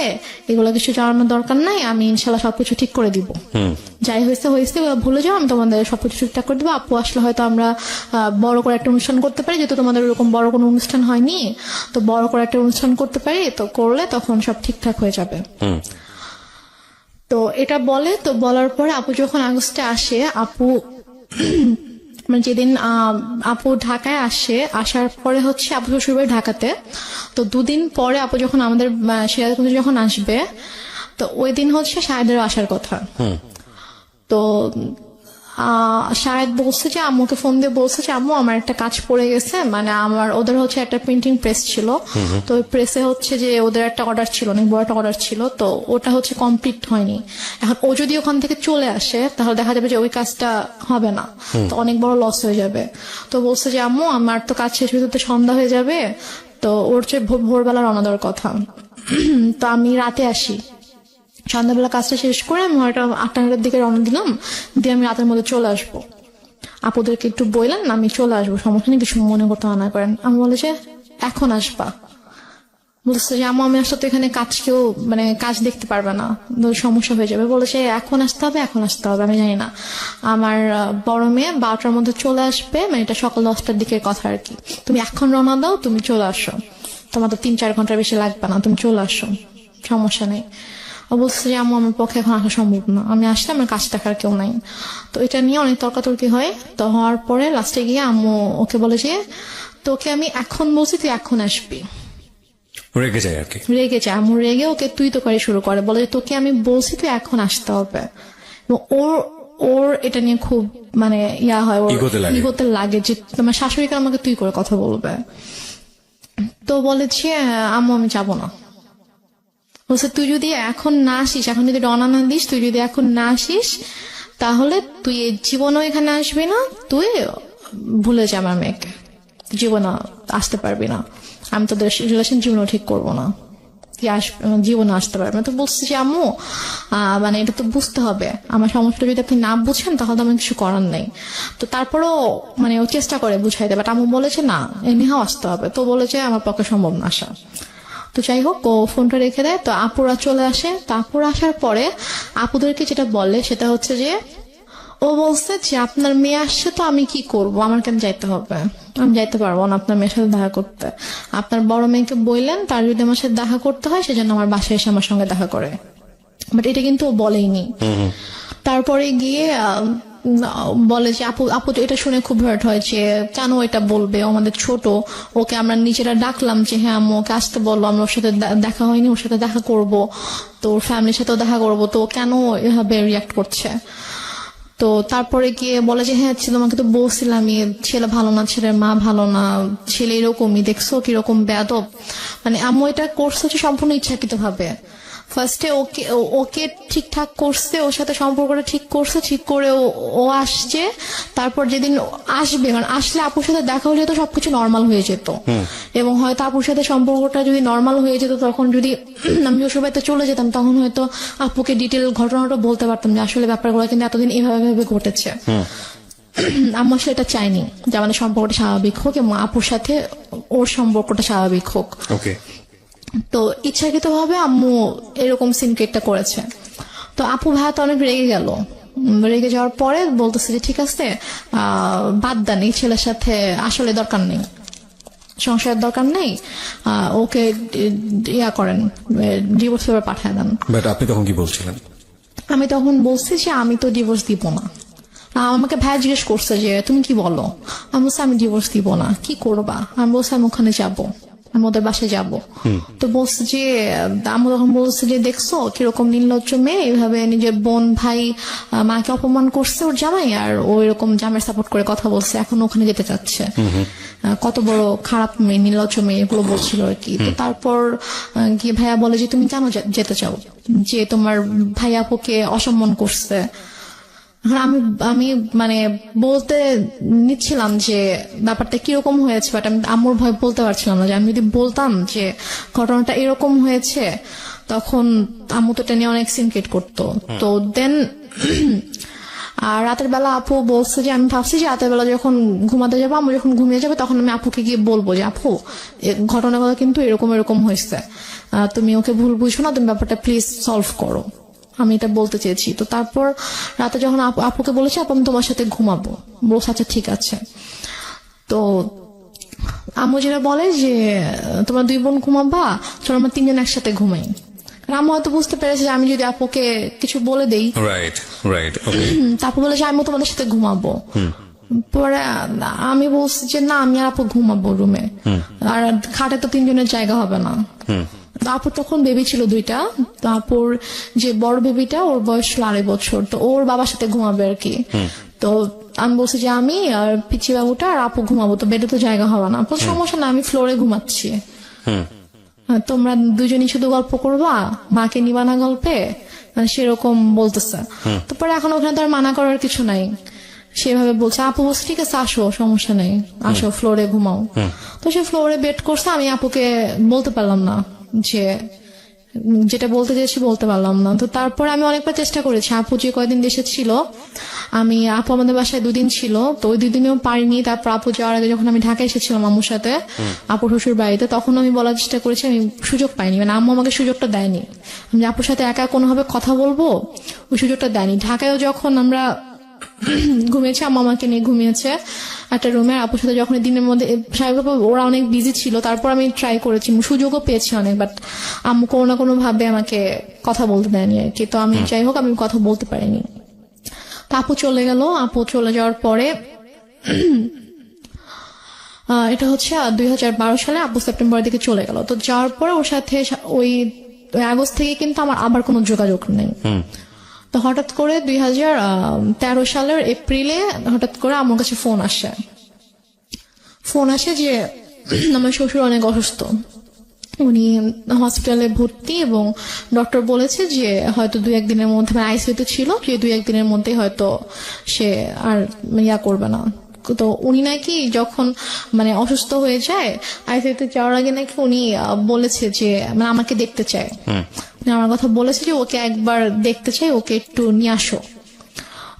এগুলো কিছু জানানোর দরকার নাই, আমি ইনশাল্লাহ সবকিছু ঠিক করে দিব, যাই হয়েছে এগুলো ভুলে যাও, আমি তোমাদের সবকিছু ঠিকঠাক করে দিবো। আপু আসলে হয়তো আমরা বড় করে একটা অনুষ্ঠান করতে পারি, যেহেতু তোমাদের ওরকম বড় কোনো অনুষ্ঠান হয়নি, তো বড় করে একটা অনুষ্ঠান করতে পারি, তো করলে তখন সব ঠিকঠাক হয়ে যাবে। তো এটা বলে, তো বলার পরে আপু যখন আগস্টে আসে, আপু মানে যেদিন আপু ঢাকায় আসে, আসার পরে হচ্ছে আপু শ্বশুরবাড়ি ঢাকাতে, তো 2 দিন পরে আপু যখন আমাদের সিরাজগঞ্জে যখন আসবে, তো ওই দিন হচ্ছে শাহেদেরও আসার কথা। তো শাহেদ বলছে যে আম্মুকে ফোন দিয়ে বলছে যে আম্মু আমার একটা কাজ পড়ে গেছে, মানে ওদের হচ্ছে একটা প্রিন্টিং প্রেস ছিল, তো ওই প্রেসে হচ্ছে যে ওদের একটা অর্ডার ছিল, অনেক বড় একটা অর্ডার ছিল, তো ওটা হচ্ছে কমপ্লিট হয়নি। এখন ও যদি ওখান থেকে চলে আসে, তাহলে দেখা যাবে যে ওই কাজটা হবে না, তো অনেক বড় লস হয়ে যাবে। তো বলছে যে আম্মু আমার তো কাজ শেষ হতে সন্ধ্যা হয়ে যাবে, তো ওর চেয়ে ভোরবেলা রওনা দেওয়ার কথা, তো আমি রাতে আসি, সন্ধ্যাবেলা কাজটা শেষ করে আমি হয়তো 8টার দিকে রওনা দিলাম, দিয়ে আমি রাতের মধ্যে চলে আসবো, আপুদেরকে একটু বললেন আমি চলে আসবো, সমস্যা নেই, কিছু মনে করতে মানা করেন। আমি বলে যে এখন আসবা, বলছে যে আমি আসলে তো এখানে কাজ দেখতে পারবে না, সমস্যা হয়ে যাবে। বলেছে এখন আসতে হবে, আমি জানি না, আমার বড় মেয়ে 12টার মধ্যে চলে আসবে, মানে এটা সকাল 10টার দিকের কথা আর কি, তুমি এখন রওনা দাও, তুমি চলে আসো, তোমার তো 3-4 ঘন্টার বেশি লাগবে না, তুমি চলে আসো, সমস্যা নেই। ও বলছে যে আম্মু আমার পক্ষে এখন আসা সম্ভব না, আমি আসলে আমার কাজ দেখার কেউ নাই। তো এটা নিয়ে অনেক তর্কাতর্কি হয়, তো হওয়ার পরে লাস্টে গিয়ে আম্মু ওকে বলে যে তোকে আমি এখন বলছি তুই এখন আসবি, রেগে যায় আর কি, রেগে যায়। আম্মু রেগে ওকে তুই তো করে শুরু করে, বলে যে তোকে আমি বলছি তুই এখন আসতে হবে। এবং ওর এটা নিয়ে খুব মানে হয়, ওর ইগোতে লাগে যে তোমার শাশুড়িকে আমাকে তুই করে কথা বলবে। তো বলে যে আম্মু আমি যাবো না, বলছে তুই যদি এখন না আসিস, এখন যদি রওনা না দিস, তুই যদি এখন না আসিস, তাহলে তুই জীবনও এখানে আসবি না, তুই ভুলে যা আমার মেয়েকে, জীবনে আসতে পারবি না, আমি তোদের রিলেশন জীবনও ঠিক করবো না, তুই জীবনে আসতে পারবি না। তো বলছি যে আম্মু মানে এটা তো বুঝতে হবে, আমার সমস্যাটা যদি আপনি না বুঝেন তাহলে তো আমার কিছু করার নেই। তো তারপরও মানে ও চেষ্টা করে বুঝাইতে, বাট আম্মু বলেছে না এমনিও আসতে হবে, তো বলেছে আমার পক্ষে সম্ভব না আসা। তো যাই হোক ও ফোনটা রেখে দেয়, তো আপুরা চলে আসে। তো আপুরা আসার পরে আপুদেরকে যেটা বলে সেটা হচ্ছে যে ও বলছে যে আপনার মেয়ে আসছে, তো আমি কি করব, আমার কেন যাইতে হবে, আমি যাইতে পারবো না আপনার মেয়ের সাথে দেখা করতে, আপনার বড় মেয়েকে বললেন তার যদি আমার সাথে দেখা করতে হয় সেজন্য আমার বাসায় এসে আমার সঙ্গে দেখা করে, বাট এটা কিন্তু ও বলেইনি। তারপরে গিয়ে বলে যে আপু এটা শুনে খুব হার্ট হয় যে কেন এটা বলবে, আমাদের ছোট, ওকে আমরা নিজেরা ডাকলাম যে হ্যাঁ আম্মু ওকে আসতে বললো, আমরা ওর সাথে দেখা হয়নি, ওর সাথে দেখা করব, তো ওর ফ্যামিলির সাথেও দেখা করব, তো কেন এভাবে রিয়াক্ট করছে। তো তারপরে গিয়ে বলে যে হ্যাঁ তোমাকে তো বলছিলামই ছেলে ভালো না, ছেলের মা ভালো না, ছেলে এরকমই, দেখছো কিরকম বেয়াদব, মানে আম্মু এটা করছে হচ্ছে সম্পূর্ণ ইচ্ছাকৃত ভাবে। ফার্স্টে ওকে ঠিকঠাক করছে, ওর সাথে সম্পর্কটা ঠিক করছে, ঠিক করে ও আসছে, তারপর যেদিন আসবে মানে আসলে আপুর সাথে দেখা হলে তো সবকিছু নর্মাল হয়ে যেত, এবং হয়তো আপুর সাথে সম্পর্কটা যদি নর্মাল হয়ে যেত, তখন যদি আমি ওর বাড়িতে চলে যেতাম, তখন হয়তো আপুকে ডিটেল ঘটনাটা বলতে পারতাম যে আসলে ব্যাপারগুলো কিন্তু এতদিন এভাবে ঘটেছে। আম্মু আসলে এটা চাইনি যে আমাদের সম্পর্কটা স্বাভাবিক হোক এবং আপুর সাথে ওর সম্পর্কটা স্বাভাবিক হোক। তো ইচ্ছাকৃত ভাবে আম্মু এরকম সিনক্রেটটা করেছে। তো আপু ভাইয়া তো অনেক রেগে গেল। রেগে যাওয়ার পরে বলতেছে যে ঠিক আছে বাদ দেন, এই ছেলের সাথে আসলে দরকার নেই, সংসারের দরকার নেই, ওকে ইয়া করেন, ডিভোর্স পেপার পাঠিয়ে দেন। বাট আপনি তখন কি বলছিলেন? আমি তখন বলছি যে আমি তো ডিভোর্স দিব না। আমাকে ভাইয়া জিজ্ঞেস করছে যে তুমি কি বলো, আমি বলছি আমি ডিভোর্স দিব না, কি করবা? আমি বলছি আমি ওখানে যাবো, আমি ওদের বাসায় যাবো। তো বলছে যে আমি তখন বলছি যে দেখছো কিরকম নির্লজ্জ মেয়ে, এইভাবে নিজের বোন ভাই মাকে অপমান করছে ওর জামাই, আর ও এরকম জামাই সাপোর্ট করে কথা বলছে, এখন ওখানে যেতে চাচ্ছে, কত বড় খারাপ মেয়ে, নির্লজ্জ মেয়ে, এগুলো বলছিল আর কি। তো তারপর গিয়ে ভাইয়া বলে যে তুমি কেন যেতে চাও, যে তোমার ভাই আপুকে অসম্মান করছে। আমি আমি মানে বলতে নিচ্ছিলাম যে ব্যাপারটা কিরকম হয়েছে, বাট আমি আম্মুর ভয় বলতে পারছিলাম না, যে আমি যদি বলতাম যে ঘটনাটা এরকম হয়েছে তখন আম্মু তো এটা নিয়ে অনেক সিনক্রেট করতো। তো দেন আর রাতের বেলা আপু বলছে যে আমি ভাবছি যে রাতের বেলা যখন ঘুমাতে যাবো, আম্মু যখন ঘুমিয়ে যাবে তখন আমি আপুকে গিয়ে বলবো যে আপু ঘটনাগুলো কিন্তু এরকম এরকম হয়েছে, তুমি ওকে ভুল বুঝো না, তুমি ব্যাপারটা প্লিজ সলভ করো, আমি এটা বলতে চেয়েছি। তো তারপর রাতে যখন আপুকে বলেছি আপু আমি তোমার সাথে ঘুমাবো, বলছে আচ্ছা ঠিক আছে। তো আম্মু যেটা বলে যে তোমরা 2 বোন ঘুমাবা, চলো আমরা 3 জন একসাথে ঘুমাই। আম্মু হয়তো বুঝতে পেরেছে যে আমি যদি আপুকে কিছু বলে দেই, রাইট রাইট, ওকে। তারপর বলে যে আমি তোমাদের সাথে ঘুমাবো। পরে আমি বলছি যে না, আমি আর আপু ঘুমাবো রুমে, আর খাটে তো 3 জনের জায়গা হবে না। আপুর তখন বেবি ছিল 2টা, তো আপুর যে বড় বেবিটা ওর বয়স ছিল 2.5 বছর, তো ওর বাবার সাথে ঘুমাবে আর কি। তো আমি বলছি যে আমি আর পিচি বাবুটা আর আপু ঘুমাবো, তো বেডে তো জায়গা হবে না। সমস্যা না, আমি ফ্লোরে ঘুমাচ্ছি, তোমরা 2 জনই শুধু গল্প করবা, মাকে নিবা না গল্পে, মানে সেরকম বলতেছে। তারপরে এখন ওখানে তো আর মানা করার কিছু নাই, সেভাবে বলছে। আপু বলছে ঠিক আছে আসো, সমস্যা নেই, আসো ফ্লোরে ঘুমাও। তো সে ফ্লোরে বেড করছে, আমি আপুকে বলতে পারলাম না, যে যেটা বলতে চেয়েছি বলতে পারলাম না। তো তারপর আমি অনেকবার চেষ্টা করেছি, আপু যে কয়দিন দেশে ছিল, আপু আমাদের বাসায় 2 দিন ছিল, তো ওই 2 দিনেও পারিনি। তারপর আপু যাওয়ার আগে যখন আমি ঢাকায় এসেছিলাম আম্মুর সাথে, আপুর শ্বশুর বাড়িতে, তখন আমি বলার চেষ্টা করেছি, আমি সুযোগ পাইনি, মানে আম্মু আমাকে সুযোগটা দেয়নি, আমি আপুর সাথে একা কোনোভাবে কথা বলবো, ওই সুযোগটা দেয়নি। ঢাকায়ও যখন আমরা ঘুমিয়েছি, আম্মু আমাকে নিয়ে ঘুমিয়েছে একটা রুমে, আপুর সাথে যখন দিনের মধ্যে স্বাভাবিকভাবে ওরা অনেক বিজি ছিল, তারপর আমি ট্রাই করেছি, সুযোগও পেয়েছি অনেক, বাট আম্মু কোনো না কোনো ভাবে আমাকে কথা বলতে দেয়নি আর কি। তো আমি যাই হোক আমি কথা বলতে পারিনি। তো আপু চলে গেল, আপু চলে যাওয়ার পরে এটা হচ্ছে 2012 সালে আপু সেপ্টেম্বরের দিকে চলে গেল। তো যাওয়ার পরে ওর সাথে ওই আগস্ট থেকে কিন্তু আমার আবার কোনো যোগাযোগ নেই। তো হঠাৎ করে 2013 সালের এপ্রিলে হঠাৎ করে আমার কাছে ফোন আসে যে আমার শ্বশুর অনেক অসুস্থ, উনি হসপিটালে ভর্তি, এবং ডক্টর বলেছে যে হয়তো 2-1 দিনের মধ্যে, মানে আইসিইউতে ছিল, যে 2-1 দিনের মধ্যে হয়তো সে আর ইয়া করবে না। তো উনি নাকি যখন মানে অসুস্থ হয়ে যায়, আইসিইউতে যাওয়ার আগে নাকি উনি বলেছে যে মানে আমাকে দেখতে চায়, আমার কথা বলেছে যে ওকে একবার দেখতে চাই, ওকে একটু নিয়ে আসো।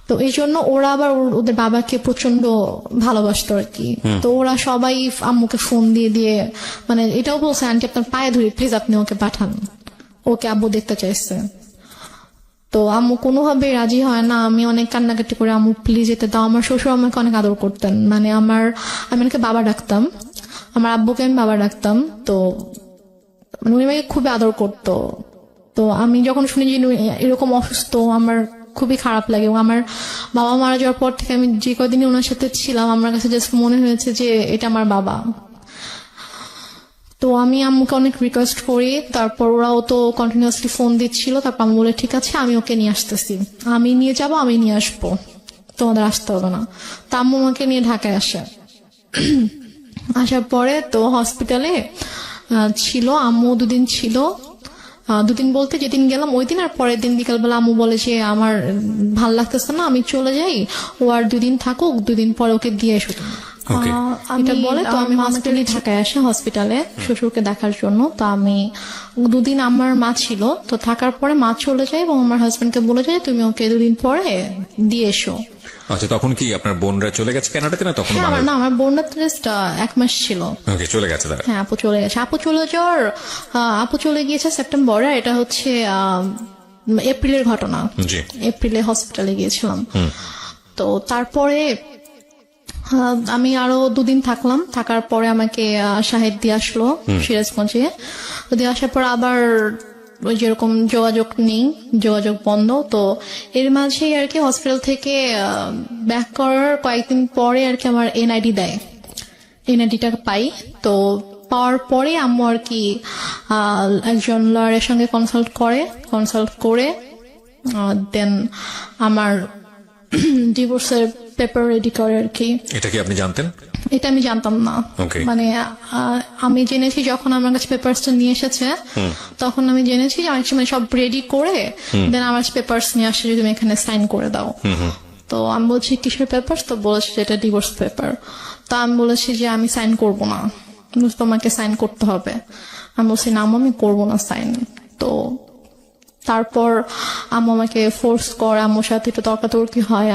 তো এই জন্য ওরা আবার ওদের বাবাকে প্রচন্ড ভালোবাসতো আর কি। তো ওরা সবাই আম্মুকে ফোন দিয়ে মানে এটাও বলছে, আন্টি আপনার পায়ে ধরি প্লিজ আপনি ওকে পাঠান, ওকে আব্বু দেখতে চাইছে। তো আম্মু কোনোভাবে রাজি হয় না, আমি অনেক কান্নাকাটি করে আম্মু প্লিজ যেতে দাও। আমার শ্বশুর আমাকে অনেক আদর করতেন, মানে আমি ওনাকে বাবা ডাকতাম, আমার আব্বুকে আমি বাবা ডাকতাম। তো মানে উনি আমাকে খুবই আদর করতো। তো আমি যখন শুনি যে এরকম অসুস্থ, আমার খুবই খারাপ লাগে। এবং আমার বাবা মারা যাওয়ার পর থেকে আমি যে কদিনই ওনার সাথে ছিলাম, আমার কাছে জাস্ট মনে হয়েছে যে এটা আমার বাবা। তো আমি আম্মুকে অনেক রিকোয়েস্ট করি, তারপর ওরাও তো কন্টিনিউয়াসলি ফোন দিচ্ছিল। তারপর আমি বলে ঠিক আছে আমি ওকে নিয়ে আসতেছি, আমি নিয়ে যাবো, আমি নিয়ে আসবো, তোমাদের আসতে হবে না। তা আম্মু আমাকে নিয়ে ঢাকায় আসার পরে তো হসপিটালে ছিল আম্মু 2 দিন ছিল। 2 দিন বলতে যেদিন গেলাম ওই দিন, আর পরের দিন বিকালবেলা আম্মু বলে যে আমার ভাল লাগতেছে না, আমি চলে যাই, ও আর 2 দিন থাকুক, 2 দিন পরে ওকে দিয়ে এসো। এটা বলে তো আমি হসপিটালে ঢাকায় আসি, হসপিটালে শ্বশুরকে দেখার জন্য। তো আমি 2 দিন আমার মা ছিল, তো থাকার পরে মা চলে যায় এবং আমার হাজবেন্ডকে বলে যায় তুমি ওকে 2 দিন পরে দিয়ে এসো। আচ্ছা, তখন কি আপনার বোনরা চলে গেছে কানাডাতে না তখন? আমার বোনরা তো জাস্ট 1 মাস ছিল। ওকে, চলে গেছে তারা? হ্যাঁ, আপু চলে গেছে। আপু চলে গিয়েছে সেপ্টেম্বরে। এটা হচ্ছে এপ্রিলের ঘটনা। জি। এপ্রিলে হসপিটালে গিয়েছিলাম। তো তারপরে আমি আরো 2 দিন থাকলাম, থাকার পরে আমাকে শাহেদ দিয়ে আসলো সিরাজগঞ্জে। দিয়ে আসার পর আবার ওই যেরকম যোগাযোগ নেই, যোগাযোগ বন্ধ। তো এর মাঝেই আর কি হসপিটাল থেকে ব্যাক করার কয়েকদিন পরে আর কি আমার এনআইডি দেয়, এনআইডিটা পাই। তো পাওয়ার পরে আম্মু আর কি একজন লয়ারের সঙ্গে কনসাল্ট করে দেন আমার ডিভোর্সের পেপার রেডি করে আর কি। এটা কি আপনি জানতেন? এটা আমি জানতাম না। Okay. মানে আমি জেনেছি যখন আমার কাছে পেপারসটা নিয়ে এসেছে, তখন আমি জেনেছি যে অনেক সময় সব রেডি করে দেন আমার পেপারস নিয়ে আসে, যদি তুমি এখানে সাইন করে দাও। তো আমি বলছি কিসের পেপারস? তো বলেছি যে এটা ডিভোর্স পেপার। তো আমি বলেছি যে আমি সাইন করব না, তোমাকে সাইন করতে হবে। আমি বলছি না আম্মু, আমি করবো না সাইন। তো তারপর আম্মু আমাকে ফোর্স করে, আম্মুর সাথে একটু তর্কাতর্কি হয়।